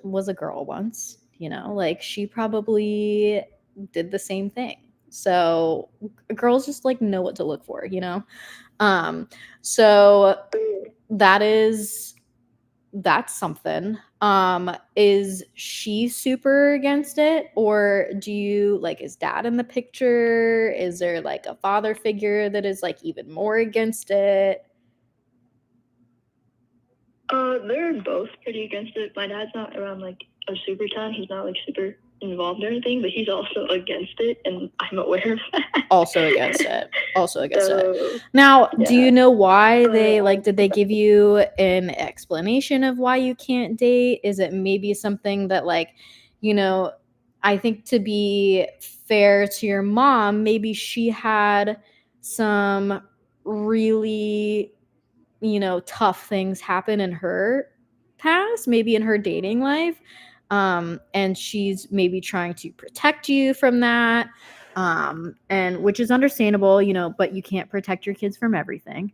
was a girl once, you know, like she probably did the same thing. So girls just like know what to look for, you know? So that's something. Is she super against it, or do you like, is dad in the picture? Is there like a father figure that is like even more against it? They're both pretty against it. My dad's not around like a super ton. He's not like super involved or anything, but he's also against it, and I'm aware of that. Also against it. Now, do you know why they like, did they give you an explanation of why you can't date? Is it maybe something that like, you know, I think to be fair to your mom, maybe she had some really, you know, tough things happen in her past, maybe in her dating life. And she's maybe trying to protect you from that. And which is understandable, you know, but you can't protect your kids from everything.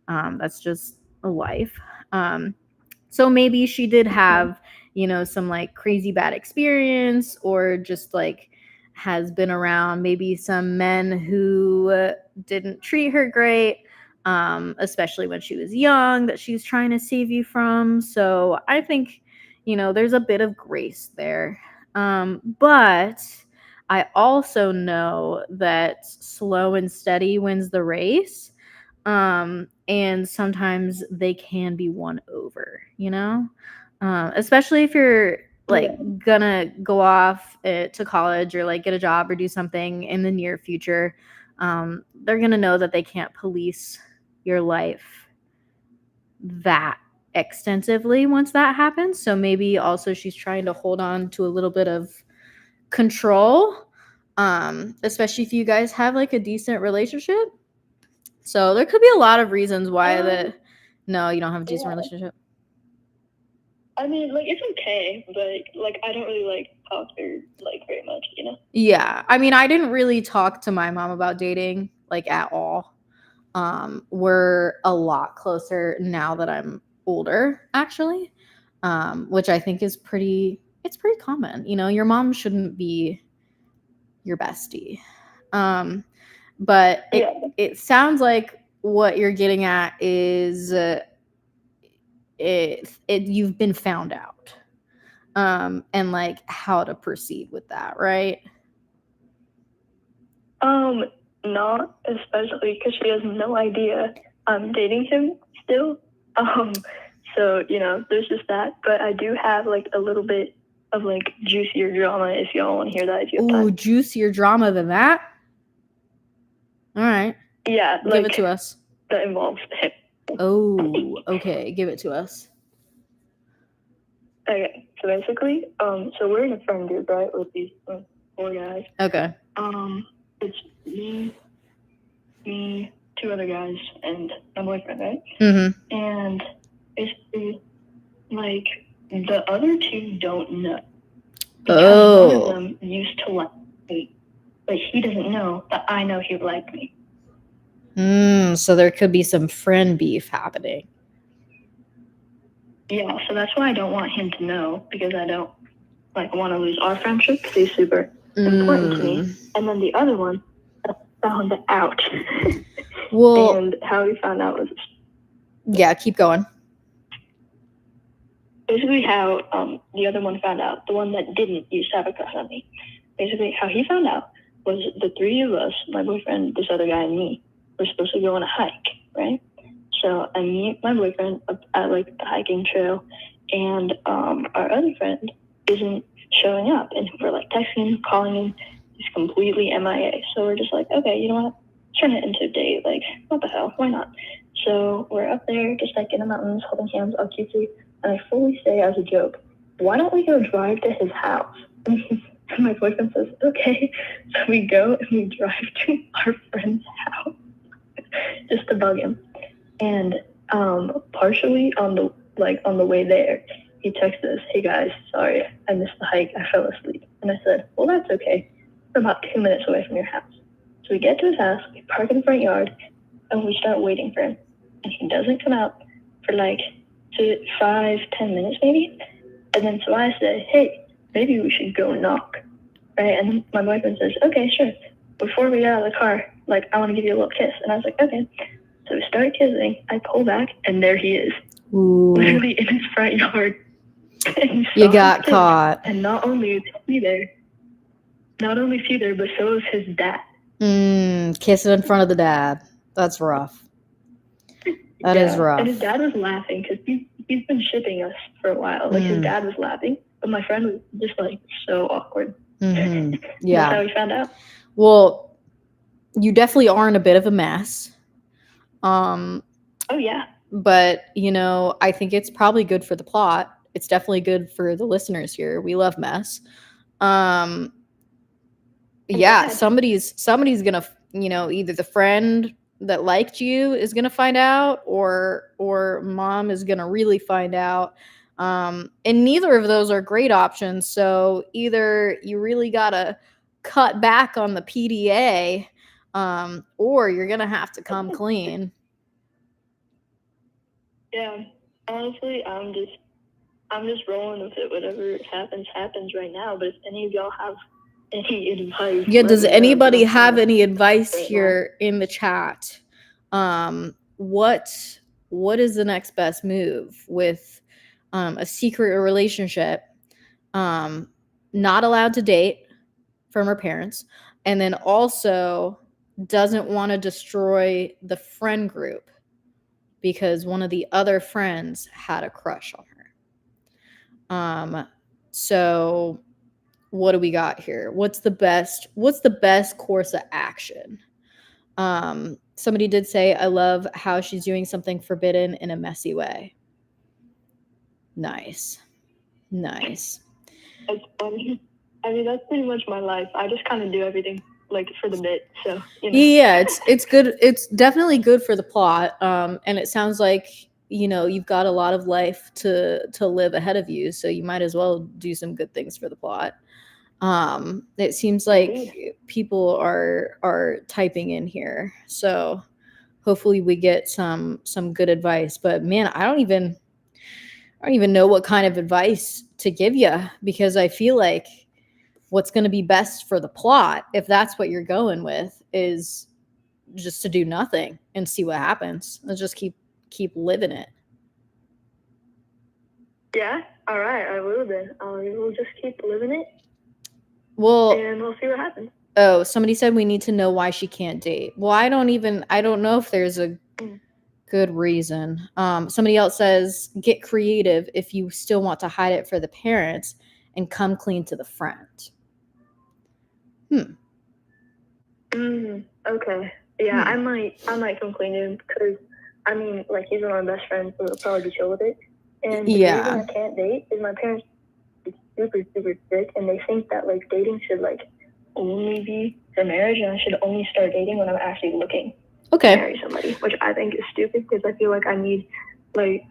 That's just a life. So maybe she did have, you know, some like crazy bad experience, or just like has been around maybe some men who didn't treat her great, especially when she was young, that she's trying to save you from. So I think, you know, there's a bit of grace there. But I also know that slow and steady wins the race. And sometimes they can be won over, you know, especially if you're like gonna go off to college or like get a job or do something in the near future. They're gonna know that they can't police your life that extensively once that happens. So maybe also she's trying to hold on to a little bit of control, especially if you guys have like a decent relationship. So there could be a lot of reasons why no, you don't have a decent relationship. I mean, like, it's okay, but like I don't really like talk to her like very much, you know? Yeah. I mean, I didn't really talk to my mom about dating like at all. We're a lot closer now that I'm older, actually. Which I think is pretty common. You know, your mom shouldn't be your bestie. But it sounds like what you're getting at is you've been found out, and like how to proceed with that, right? Not especially, because she has no idea I'm dating him still. So you know, there's just that. But I do have like a little bit of like juicier drama if y'all want to hear that. If you have time. Ooh, juicier drama than that. All right. Yeah, give like, it to us. That involves him. Oh, okay. Give it to us. Okay, so basically, so we're in a friend group, right, with these 4 guys. Okay. It's me, 2 other guys, and my boyfriend, right? Mm-hmm. And basically, like, the other 2 don't know. Because one of them used to like me, but he doesn't know that I know he liked me. So there could be some friend beef happening. Yeah, so that's why I don't want him to know, because I don't want to lose our friendship, because he's super important to me. And then the other one found out. Well, and how he found out was yeah, keep going. basically how the other one found out, the one that didn't used to have a crush on me. Basically, how he found out was the three of us, my boyfriend, this other guy, and me, were supposed to go on a hike, right? So I meet my boyfriend up at the hiking trail, and our other friend isn't showing up, and we're texting him, calling him. He's completely MIA. So we're just okay, you know what? Turn it into a date. What the hell? Why not? So we're up there, just in the mountains, holding hands, all cutesy. And I fully say as a joke, why don't we go drive to his house? And my boyfriend says, okay. So we go and we drive to our friend's house just to bug him. And partially on the way there, he texted us, hey guys, sorry, I missed the hike. I fell asleep. And I said, well, that's okay. We're about 2 minutes away from your house. So we get to his house, we park in the front yard, and we start waiting for him. And he doesn't come out for 5-10 minutes maybe. And then so I said, hey, maybe we should go knock. Right? And then my boyfriend says, okay, sure. Before we get out of the car, I want to give you a little kiss. And I was okay. So we started kissing. I pull back, and there he is. Ooh. Literally in his front yard. And you got caught. And not only is he there, but so is his dad. Kissing in front of the dad. That's rough. That is rough. And his dad was laughing because he's been shipping us for a while. His dad was laughing, but my friend was just so awkward. Mm-hmm. Yeah. That's how we found out. Well, you definitely are in a bit of a mess. Oh yeah. But I think it's probably good for the plot. It's definitely good for the listeners here. We love mess. Yeah, somebody's gonna, either the friend that liked you is gonna find out, or mom is gonna really find out. And neither of those are great options. So either you really gotta cut back on the PDA, or you're gonna have to come clean. Yeah, honestly, I'm just rolling with it. Whatever happens right now. But if any of y'all have any advice, does anybody have any advice here in the chat? What is the next best move with a secret relationship, not allowed to date from her parents, and then also doesn't want to destroy the friend group because one of the other friends had a crush on her. So what do we got here? What's the best course of action? Somebody did say, I love how she's doing something forbidden in a messy way. Nice. That's funny. I mean, that's pretty much my life. I just kind of do everything for the bit. So yeah, it's good. It's definitely good for the plot. And it sounds like you've got a lot of life to live ahead of you, so you might as well do some good things for the plot. It seems like people are typing in here, so hopefully we get some good advice. But man, I don't even know what kind of advice to give you, because I feel like what's going to be best for the plot, if that's what you're going with, is just to do nothing and see what happens. Let's just keep living it. Yeah. All right. I will then. We'll just keep living it. Well, and we'll see what happens. Oh, somebody said we need to know why she can't date. Well, I don't know if there's a good reason. Somebody else says, get creative if you still want to hide it for the parents and come clean to the friend. Okay. Yeah, I might come clean to him, because I mean, he's one of my best friends, so we'll probably be chill with it. And the reason I can't date is my parents are super, super strict, and they think that dating should only be for marriage, and I should only start dating when I'm actually looking to marry somebody, which I think is stupid, because I feel like I need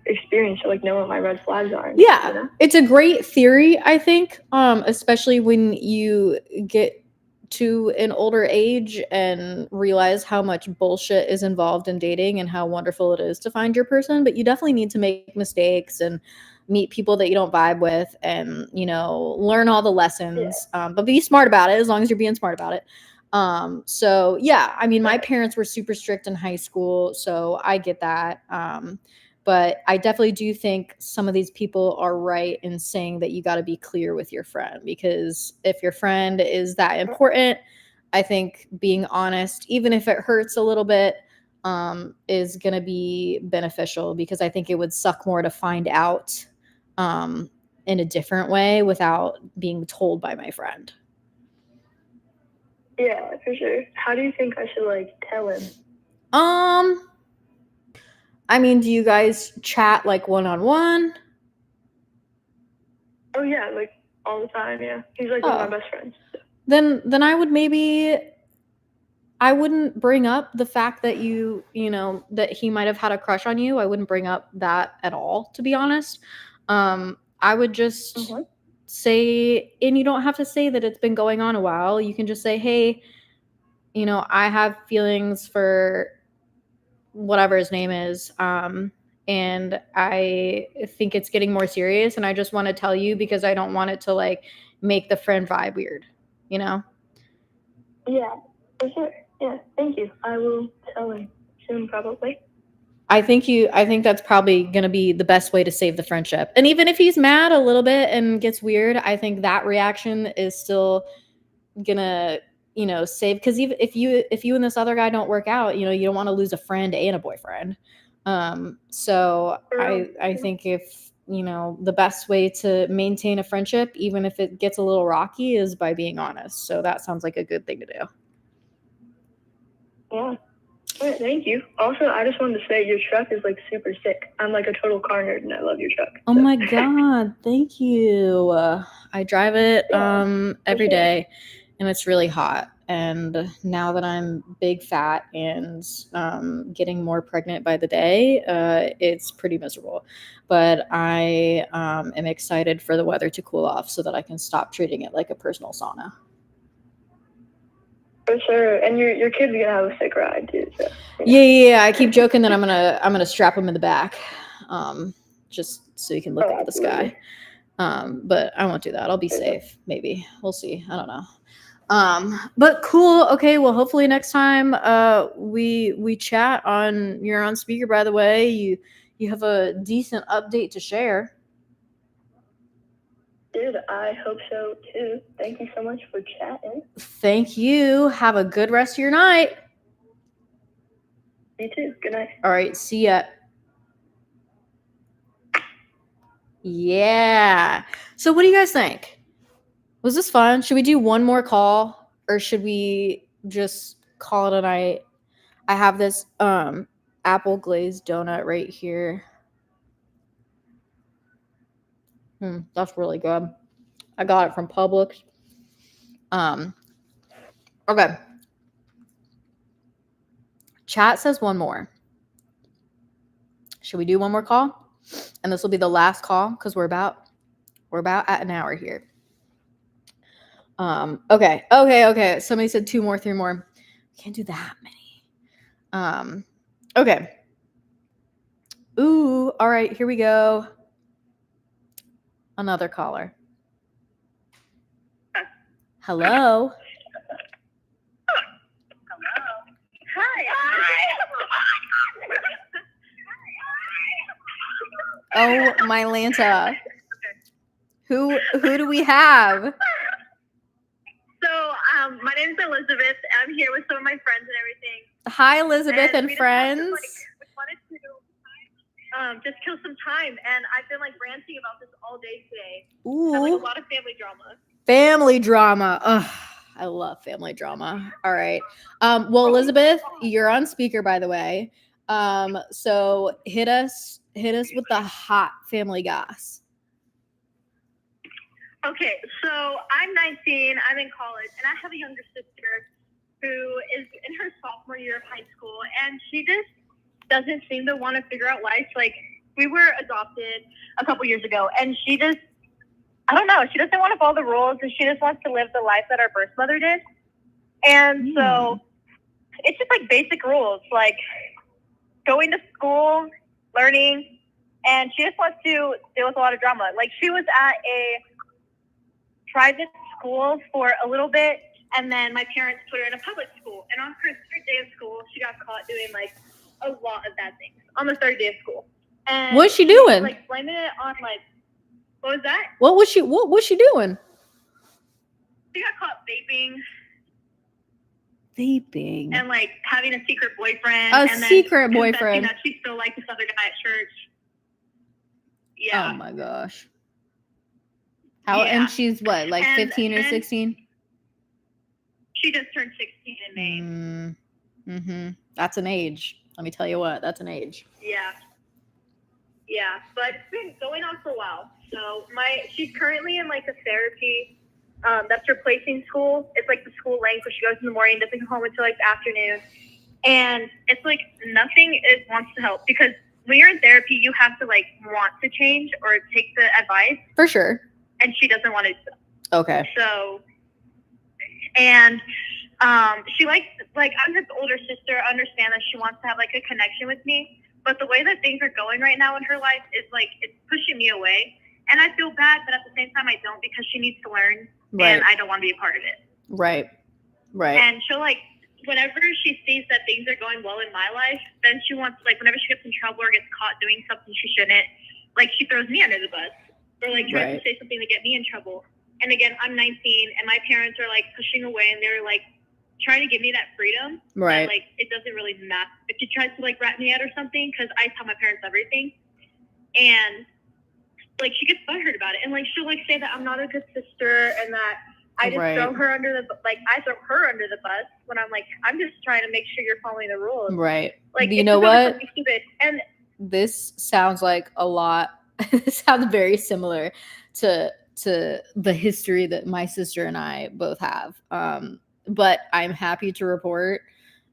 experience to know what my red flags are. Yeah, it's a great theory, I think, especially when you get to an older age and realize how much bullshit is involved in dating and how wonderful it is to find your person, but you definitely need to make mistakes and meet people that you don't vibe with and, you know, learn all the lessons. But be smart about it as long as you're being smart about it. So yeah, I mean, my parents were super strict in high school, so I get that. But I definitely do think some of these people are right in saying that you got to be clear with your friend, because if your friend is that important, I think being honest, even if it hurts a little bit, is going to be beneficial, because I think it would suck more to find out in a different way without being told by my friend. Yeah, for sure. How do you think I should like tell him? I mean, do you guys chat like one-on-one? Oh yeah, like all the time. Yeah, he's like one of my best friends. Then I wouldn't bring up the fact that you know, that he might have had a crush on you. I wouldn't bring up that at all, to be honest. I would just say, and you don't have to say that it's been going on a while. You can just say, hey, you know, I have feelings for whatever his name is. And I think it's getting more serious, and I just want to tell you because I don't want it to like make the friend vibe weird, you know? Yeah, for sure. Yeah, thank you. I will tell him soon, probably. I think that's probably going to be the best way to save the friendship. And even if he's mad a little bit and gets weird, I think that reaction is still going to, you know, save, because even if you and this other guy don't work out, you know, you don't want to lose a friend and a boyfriend. So I think if, you know, the best way to maintain a friendship, even if it gets a little rocky, is by being honest. So that sounds like a good thing to do. Yeah. All right, thank you. Also, I just wanted to say your truck is like super sick. I'm like a total car nerd and I love your truck. Oh my God, thank you. I drive it every day, and it's really hot. And now that I'm big fat and getting more pregnant by the day, it's pretty miserable. But I am excited for the weather to cool off so that I can stop treating it like a personal sauna. For sure. And your kid's gonna have a sick ride too. So, yeah. I keep joking that I'm gonna strap him in the back, just so you can look up at the sky. But I won't do that. I'll be safe. Maybe we'll see. I don't know. But cool. Okay. Well, hopefully next time we chat on, you're on speaker, by the way. You have a decent update to share. Dude, I hope so too. Thank you so much for chatting. Thank you. Have a good rest of your night. You too. Good night. All right. See ya. Yeah. So what do you guys think? Was this fun? Should we do one more call, or should we just call it a night? I have this apple glazed donut right here. That's really good. I got it from Publix. Okay. Chat says one more. Should we do one more call? And this will be the last call because we're about at an hour here. Okay. Somebody said 2 more, 3 more. Can't do that many. Okay. Ooh, all right, here we go. Another caller. Hello. Oh, my Lanta. Who do we have? So, my name is Elizabeth. I'm here with some of my friends and everything. Hi, Elizabeth and we friends. We wanted to just kill some time, and I've been like ranting about this all day today. Ooh. And, like, a lot of family drama. Family drama. Ugh, I love family drama. All right. Well, Elizabeth, you're on speaker, by the way. So hit us with the hot family goss. Okay, so I'm 19, I'm in college, and I have a younger sister who is in her sophomore year of high school, and she just doesn't seem to want to figure out life. Like, we were adopted a couple years ago, and she just, I don't know, she doesn't want to follow the rules, and she just wants to live the life that our birth mother did. And so it's just like basic rules, like going to school, learning, and she just wants to deal with a lot of drama. Like, she was at a private school for a little bit, and then my parents put her in a public school. And on her third day of school, she got caught doing like a lot of bad things on the third day of school. And What's she doing? Like, blaming it on like, what was that? What was she doing? She got caught vaping Vaping. and like having a secret boyfriend. A and secret then boyfriend. that she still liked this other guy at church. Yeah. Oh my gosh. How? Yeah. And she's what, like And 15 or then 16? She just turned 16 in May. Mm-hmm. That's an age. Let me tell you what. That's an age. Yeah. Yeah, but it's been going on for a while. So she's currently in like a therapy that's replacing school. It's like the school length where she goes in the morning, doesn't come home until like the afternoon. And it's like nothing wants to help, because when you're in therapy, you have to like want to change or take the advice. For sure. And she doesn't want to. Okay. So, and she likes, like, I'm her older sister. I understand that she wants to have like a connection with me. But the way that things are going right now in her life is like, it's pushing me away. And I feel bad, but at the same time I don't, because she needs to learn. Right. And I don't want to be a part of it. Right. And she'll like, whenever she sees that things are going well in my life, then she wants, like, whenever she gets in trouble or gets caught doing something she shouldn't, like, she throws me under the bus. Or like tries to say something to get me in trouble. And again, I'm 19 and my parents are like pushing away, and they're like trying to give me that freedom. Right. That, like, it doesn't really matter if she tries to like rat me out or something, because I tell my parents everything. And like, she gets butthurt about it, and like she'll like say that I'm not a good sister, and that I just throw her under the bus, when I'm like, I'm just trying to make sure you're following the rules. Right. Like, you know what? Stupid. And this sounds like a lot. It sounds very similar to the history that my sister and I both have. But I'm happy to report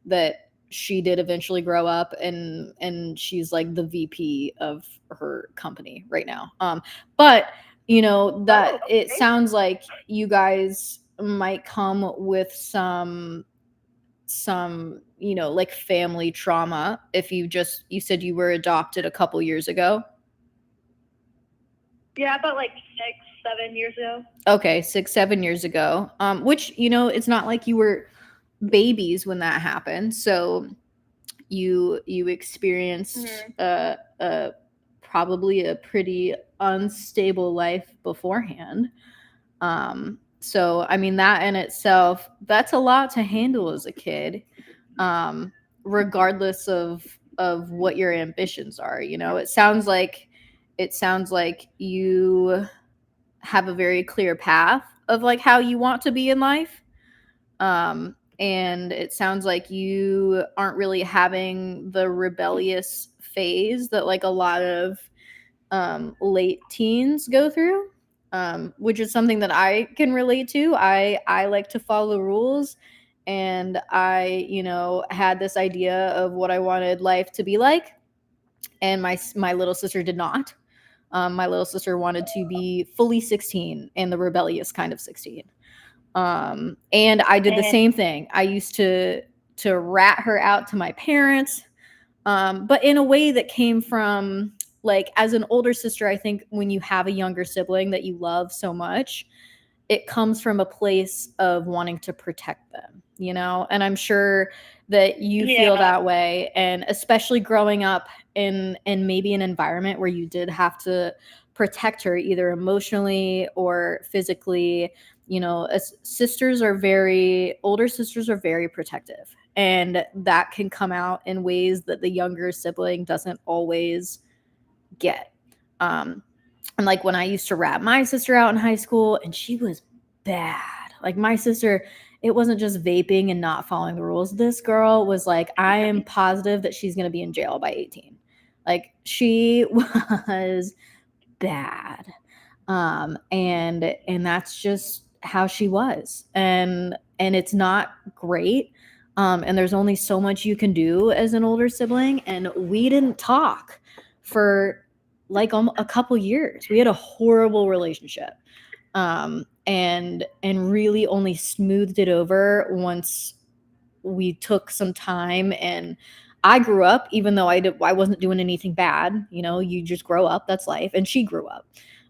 that she did eventually grow up, and she's like the VP of her company right now. But you know that it sounds like you guys might come with some you know, like family trauma. If you said you were adopted a couple years ago. Yeah, about like 6-7 years ago. Okay, 6-7 years ago. Which, you know, it's not like you were babies when that happened. So you experienced probably a pretty unstable life beforehand. So I mean, that in itself, that's a lot to handle as a kid, regardless of what your ambitions are. You know, it sounds like you have a very clear path of like how you want to be in life. And it sounds like you aren't really having the rebellious phase that like a lot of late teens go through, which is something that I can relate to. I like to follow rules, and I, you know, had this idea of what I wanted life to be like, and my little sister did not. My little sister wanted to be fully 16 and the rebellious kind of 16. And I did the same thing. I used to rat her out to my parents, but in a way that came from, like, as an older sister, I think when you have a younger sibling that you love so much, it comes from a place of wanting to protect them, you know? And I'm sure that you feel that way. And especially growing up in maybe an environment where you did have to protect her either emotionally or physically, you know, older sisters are very protective. And that can come out in ways that the younger sibling doesn't always get. And like when I used to rat my sister out in high school, and she was bad. Like my sister, it wasn't just vaping and not following the rules. This girl was like, I am positive that she's going to be in jail by 18. Like, she was bad. And that's just how she was. And it's not great. And there's only so much you can do as an older sibling. And we didn't talk for like a couple years. We had a horrible relationship. and really only smoothed it over once we took some time. And I grew up, even though I wasn't doing anything bad. You know, you just grow up, that's life. And she grew up,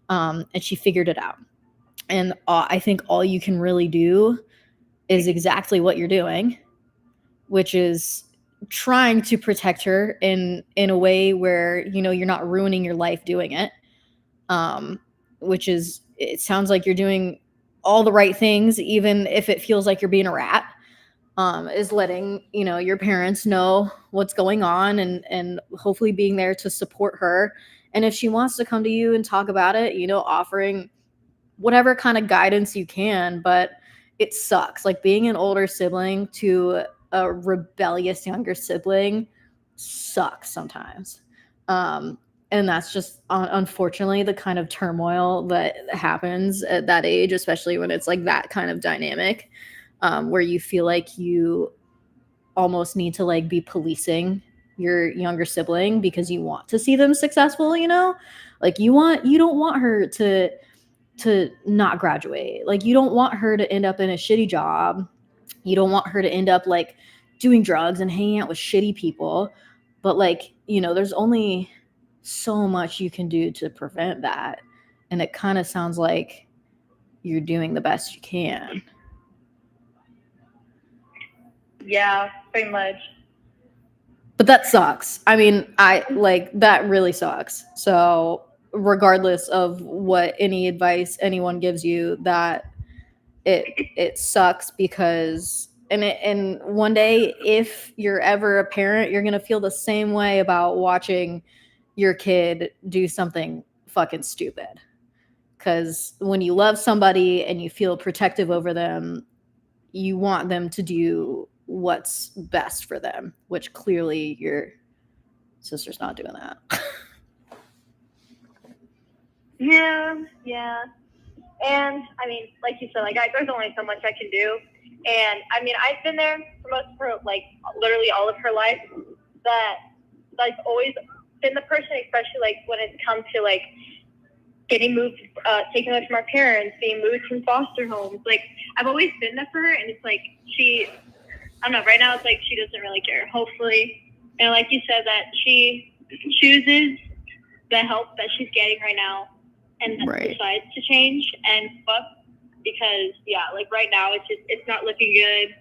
and she figured it out. And I think all you can really do is exactly what you're doing, which is trying to protect her in a way where, you know, you're not ruining your life doing it. Which is, it sounds like you're doing all the right things, even if it feels like you're being a rat. Is letting, you know, your parents know what's going on, and hopefully being there to support her. And if she wants to come to you and talk about it, you know, offering whatever kind of guidance you can. But it sucks. Like, being an older sibling to a rebellious younger sibling sucks sometimes. And that's just unfortunately the kind of turmoil that happens at that age, especially when it's like that kind of dynamic, where you feel like you almost need to like be policing your younger sibling because you want to see them successful, you know? Like, you don't want her to not graduate. Like, you don't want her to end up in a shitty job. You don't want her to end up like doing drugs and hanging out with shitty people. But like, you know, there's only so much you can do to prevent that. And it kind of sounds like you're doing the best you can. Yeah, pretty much. But that sucks. I mean, that really sucks. So regardless of what any advice anyone gives you, that it sucks, because and one day, if you're ever a parent, you're gonna feel the same way about watching your kid do something fucking stupid. Because when you love somebody and you feel protective over them, you want them to do what's best for them, which clearly your sister's not doing that. Yeah. And I mean, like you said, like there's only so much I can do. And I mean, I've been there for like literally all of her life. That like always been the person, especially like when it comes to like getting moved, taken away from our parents, being moved from foster homes. Like, I've always been there for her, and it's like I don't know, right now it's like she doesn't really care. Hopefully, and like you said, that she chooses the help that she's getting right now and decides to change and fuck, because like right now it's not looking good.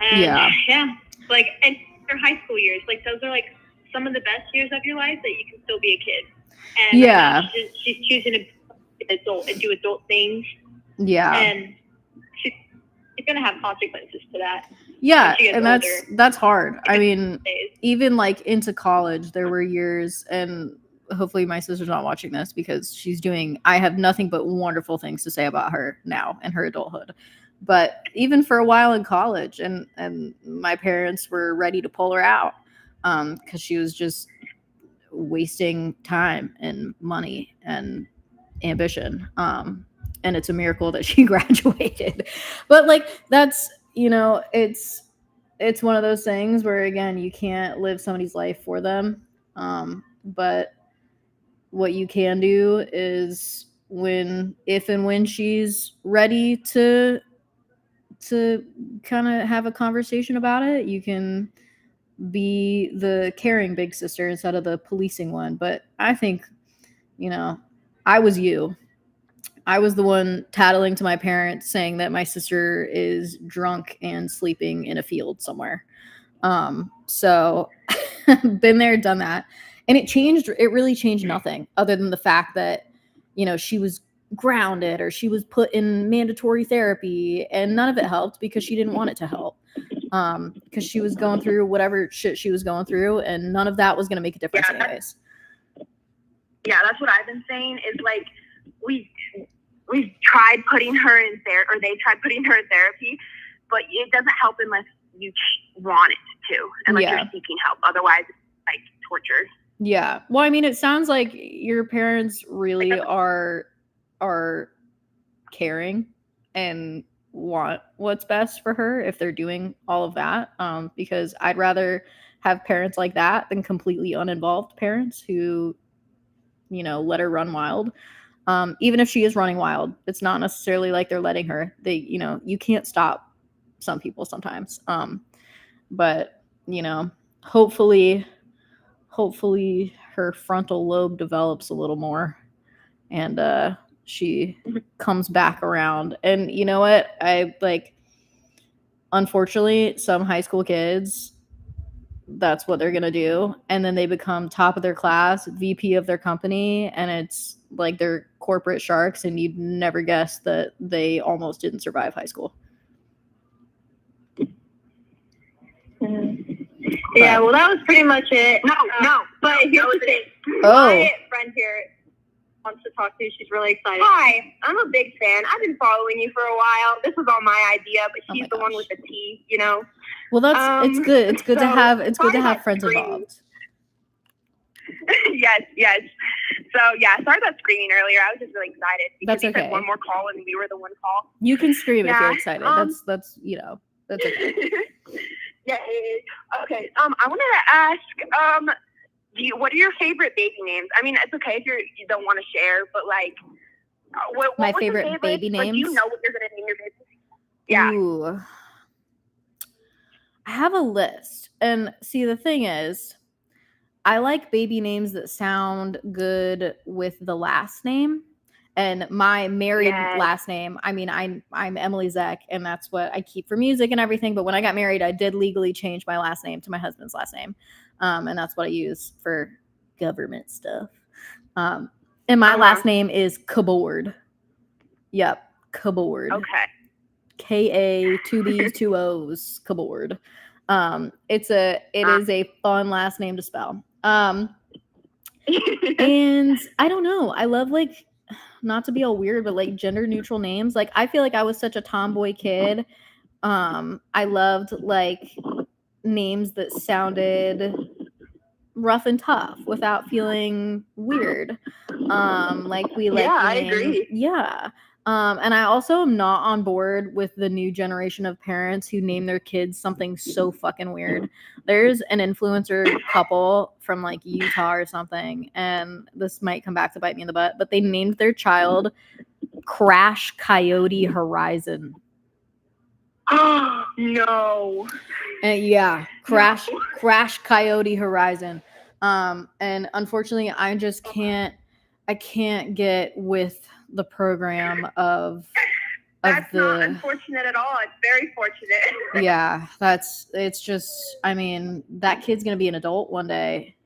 And like, and her high school years, like those are like some of the best years of your life that you can still be a kid. And right now she's choosing to be an adult and do adult things. Yeah. And she's gonna have consequences to that. Yeah, and that's hard. I mean, even like into college, there were years, and hopefully my sister's not watching this, because I have nothing but wonderful things to say about her now in her adulthood. But even for a while in college, and my parents were ready to pull her out, because she was just wasting time and money and ambition. And it's a miracle that she graduated. But like, that's, you know, it's one of those things where, again, you can't live somebody's life for them. But what you can do is, if and when she's ready to kind of have a conversation about it, you can be the caring big sister instead of the policing one. But I think, you know, I was the one tattling to my parents saying that my sister is drunk and sleeping in a field somewhere. So been there, done that. And it really changed nothing other than the fact that, you know, she was grounded, or she was put in mandatory therapy, and none of it helped because she didn't want it to help. Because she was going through whatever shit she was going through, and none of that was going to make a difference anyways. Yeah, that's what I've been saying, is like, we've tried putting her in there, or they tried putting her in therapy, but it doesn't help unless you want it to, and like you're seeking help. Otherwise, it's like torture. Yeah. Well, I mean, it sounds like your parents really are caring and want what's best for her if they're doing all of that. Because I'd rather have parents like that than completely uninvolved parents who, you know, let her run wild. Even if she is running wild, it's not necessarily like they're letting her. They, you know, you can't stop some people sometimes. But you know, hopefully her frontal lobe develops a little more, and she comes back around. And you know what? I like, unfortunately, some high school kids, that's what they're gonna do, and then they become top of their class, VP of their company, and it's like they're corporate sharks, and you'd never guess that they almost didn't survive high school. Yeah, well, that was pretty much it. No, but here's the thing. Oh. My friend here wants to talk to you. She's really excited. Hi, I'm a big fan. I've been following you for a while. This was all my idea, but she's the one with the T, you know? Well, that's it's good. It's good to have friends involved. Yes. So yeah, sorry about screaming earlier. I was just really excited because That's okay. said one more call and we were the one call. You can scream if you're excited. Yeah, That's you know, that's okay. Yeah. Okay. I wanted to ask, what are your favorite baby names? I mean, it's okay if you don't want to share, but like, what My was favorite your baby names? Like, do you know what you're gonna name your baby? Yeah. Ooh. I have a list, and see, the thing is, I like baby names that sound good with the last name. And my married last name, I mean, I'm EMILY ZECK, and that's what I keep for music and everything. But when I got married, I did legally change my last name to my husband's last name, and that's what I use for government stuff. And my last name is Kabord. Yep, Kabord. Okay. K-A, 2 B's, 2 O's, Kabord. It is a fun last name to spell. And I don't know. I love, like, not to be all weird, but like gender neutral names. Like, I feel like I was such a tomboy kid. I loved like names that sounded rough and tough without feeling weird. Like we like. Yeah, I agree. Yeah. And I also am not on board with the new generation of parents who name their kids something so fucking weird. There's an influencer couple from like Utah or something, and this might come back to bite me in the butt, but they named their child Crash Coyote Horizon. Oh, no. Yeah, Crash Coyote Horizon. And unfortunately, I just can't get with the program of That's the. not unfortunate at all. It's very fortunate. Yeah, it's just, I mean, that kid's gonna be an adult one day.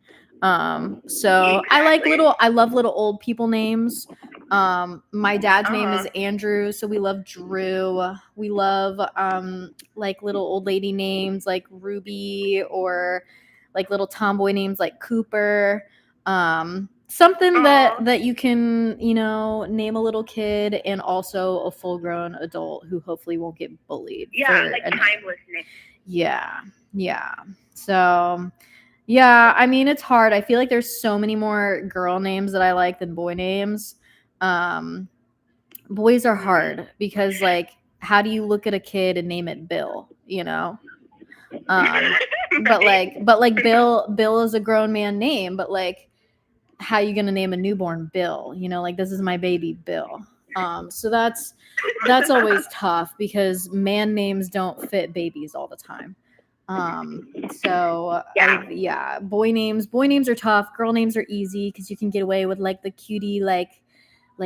So Exactly. I love little old people names. My dad's name is Andrew, so we love Drew. We love like little old lady names like Ruby, or like little tomboy names like Cooper. Something that you can, you know, name a little kid and also a full grown adult who hopefully won't get bullied. Yeah, like timeless name. Yeah. So yeah, I mean, it's hard. I feel like there's so many more girl names that I like than boy names. Boys are hard because, like, how do you look at a kid and name it Bill, you know? But Bill is a grown man name, but like, how you gonna name a newborn Bill? You know, like, this is my baby Bill. So that's always tough because man names don't fit babies all the time. So yeah, boy names are tough. Girl names are easy because you can get away with like the cutie like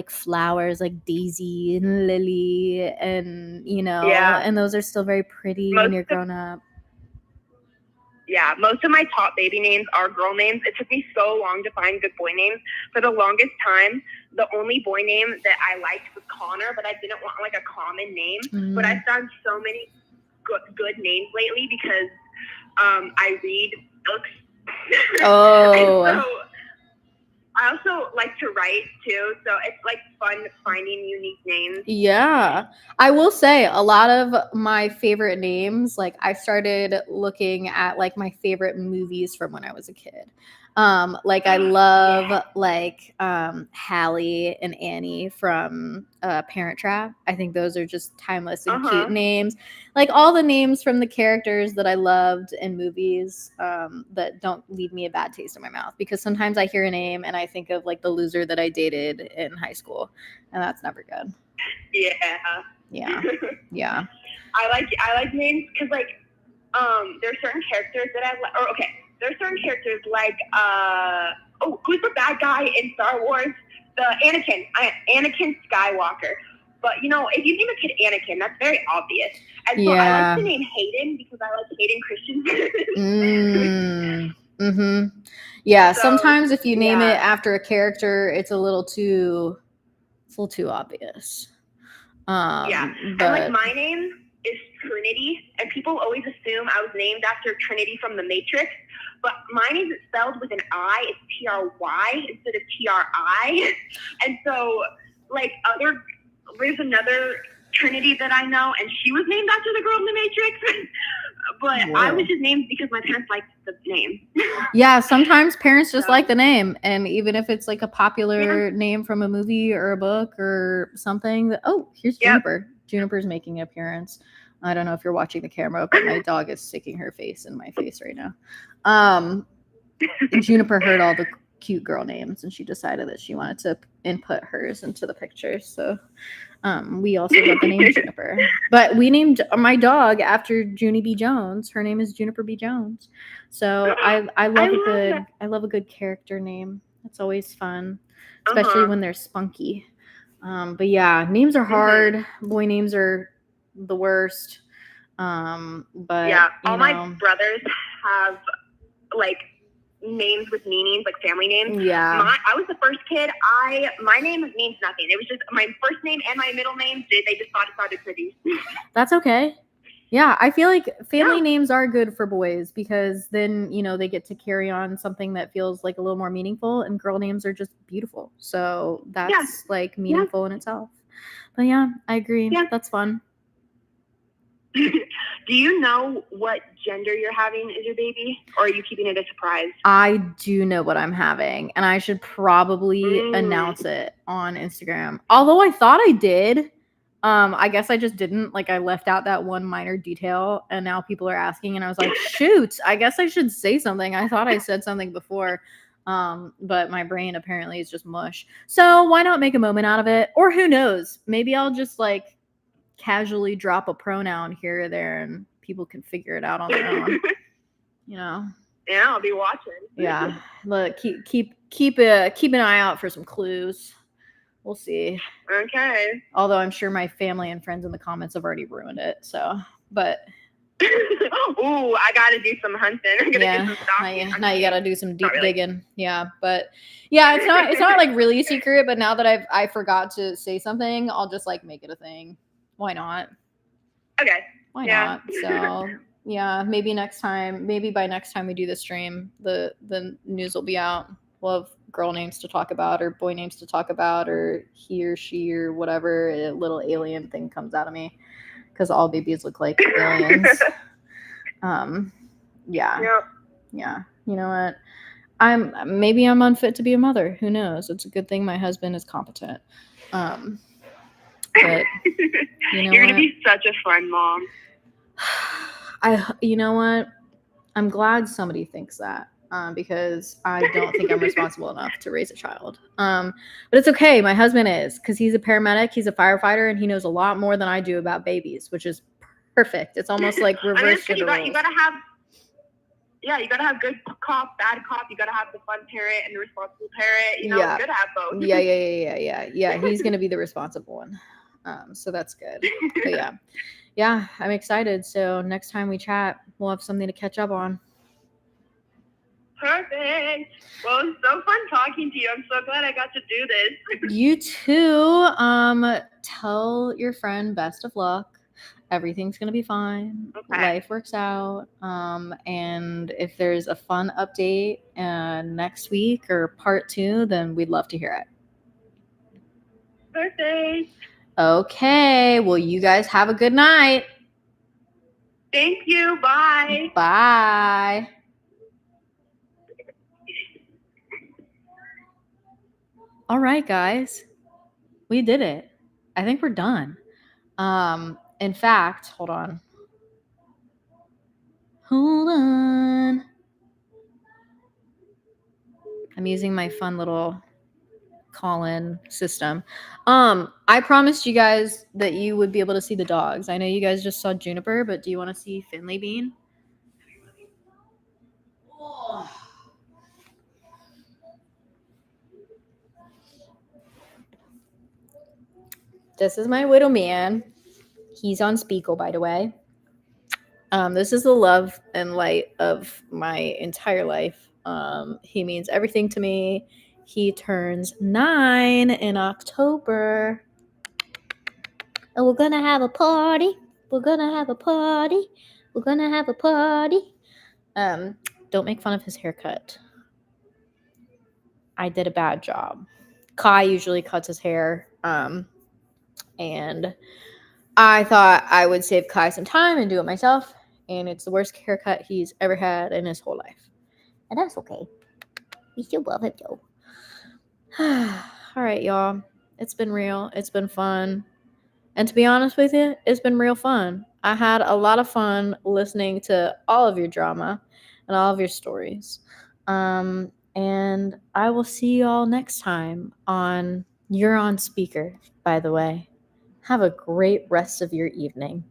flowers like Daisy and Lily, and you know, and those are still very pretty when you're grown up. Yeah, most of my top baby names are girl names. It took me so long to find good boy names. For the longest time, the only boy name that I liked was Connor, but I didn't want like a common name. But I found so many good names lately because I read books. Oh. So I also like to write too, so it's like fun finding unique names. Yeah, I will say a lot of my favorite names, like I started looking at like my favorite movies from when I was a kid. Like I love like Hallie and Annie from Parent Trap. I think those are just timeless and cute names. Like all the names from the characters that I loved in movies that don't leave me a bad taste in my mouth, because sometimes I hear a name and I think of like the loser that I dated in high school, and that's never good. Yeah. Yeah. I like names because like there's certain characters that I like. Or okay, there's certain characters like who's the bad guy in Star Wars? The Anakin Skywalker. But you know, if you name a kid Anakin, that's very obvious. And so I like the name Hayden because I like Hayden Christensen. Yeah, so, sometimes if you name it after a character, it's a little too obvious. But and like my name is Trinity, and people always assume I was named after Trinity from The Matrix, but my name is spelled with an I. It's Try instead of Tri. And so like there's another Trinity that I know, and she was named after the girl in The Matrix. But whoa. I was just named because my parents liked the name. Yeah, sometimes parents just like the name, and even if it's like a popular name from a movie or a book or something. Here's Juniper. Juniper's making an appearance. I don't know if you're watching the camera, but my dog is sticking her face in my face right now. Juniper heard all the cute girl names, and she decided that she wanted to input hers into the picture. So we also love the name Juniper, but we named my dog after Junie B. Jones. Her name is Juniper B. Jones. So I love a good character name. It's always fun, especially when they're spunky. But yeah, names are hard. Boy names are the worst. But yeah, all my brothers have like names with meanings, like family names. Yeah. I was the first kid. My name means nothing. It was just my first name and my middle name. They just thought it sounded pretty. That's okay. Yeah, I feel like family names are good for boys because then, they get to carry on something that feels like a little more meaningful, and girl names are just beautiful. So that's like meaningful in itself. But yeah, I agree. Yeah. That's fun. Do you know what gender you're having as your baby, or are you keeping it a surprise? I do know what I'm having, and I should probably announce it on Instagram. Although I thought I did. I guess I just didn't. Like I left out that one minor detail, and now people are asking, and I was like, shoot, I guess I should say something. I thought I said something before. But my brain apparently is just mush. So why not make a moment out of it? Or who knows? Maybe I'll just like casually drop a pronoun here or there, and people can figure it out on their own. Yeah, I'll be watching. Yeah, look, keep an eye out for some clues. We'll see. Okay. Although I'm sure my family and friends in the comments have already ruined it. So, but. Ooh, I gotta do some hunting. Do some stalking. Now you gotta do some deep digging. Yeah, but yeah, it's not like really a secret. But now that I forgot to say something, I'll just like make it a thing. Why not? Okay. Why not? So yeah, maybe by next time we do the stream, the news will be out. We'll have girl names to talk about, or boy names to talk about, or he or she or whatever a little alien thing comes out of me, because all babies look like aliens. Yeah. You know what? I'm unfit to be a mother. Who knows? It's a good thing my husband is competent. But you're gonna be such a fun mom. You know what? I'm glad somebody thinks that. Because I don't think I'm responsible enough to raise a child. But it's okay. My husband is, because he's a paramedic, he's a firefighter, and he knows a lot more than I do about babies, which is perfect. It's almost like reverse gender roles. You gotta have good cop, bad cop. You gotta have the fun parent and the responsible parent. You gotta have both. Yeah. He's gonna be the responsible one. So that's good. But yeah, I'm excited. So next time we chat, we'll have something to catch up on. Perfect. Well, it's so fun talking to you. I'm so glad I got to do this. You too. Tell your friend best of luck. Everything's gonna be fine. Okay. Life works out. And if there's a fun update next week or part 2, then we'd love to hear it. Perfect. Okay. Well, you guys have a good night. Thank you. Bye. Bye. All right, guys. We did it. I think we're done. In fact, hold on. Hold on. I'm using my fun little call-in system. I promised you guys that you would be able to see the dogs. I know you guys just saw Juniper, but do you want to see Finley Bean? Oh. This is my widow man. He's on Speakle, by the way. This is the love and light of my entire life. He means everything to me. He turns 9 in October. And we're gonna have a party. We're gonna have a party. We're gonna have a party. Don't make fun of his haircut. I did a bad job. Kai usually cuts his hair. And I thought I would save Kai some time and do it myself. And it's the worst haircut he's ever had in his whole life. And that's okay. We still love him, though. All right, y'all. It's been real. It's been fun. And to be honest with you, it's been real fun. I had a lot of fun listening to all of your drama and all of your stories. And I will see you all next time on You're on Speaker, by the way. Have a great rest of your evening.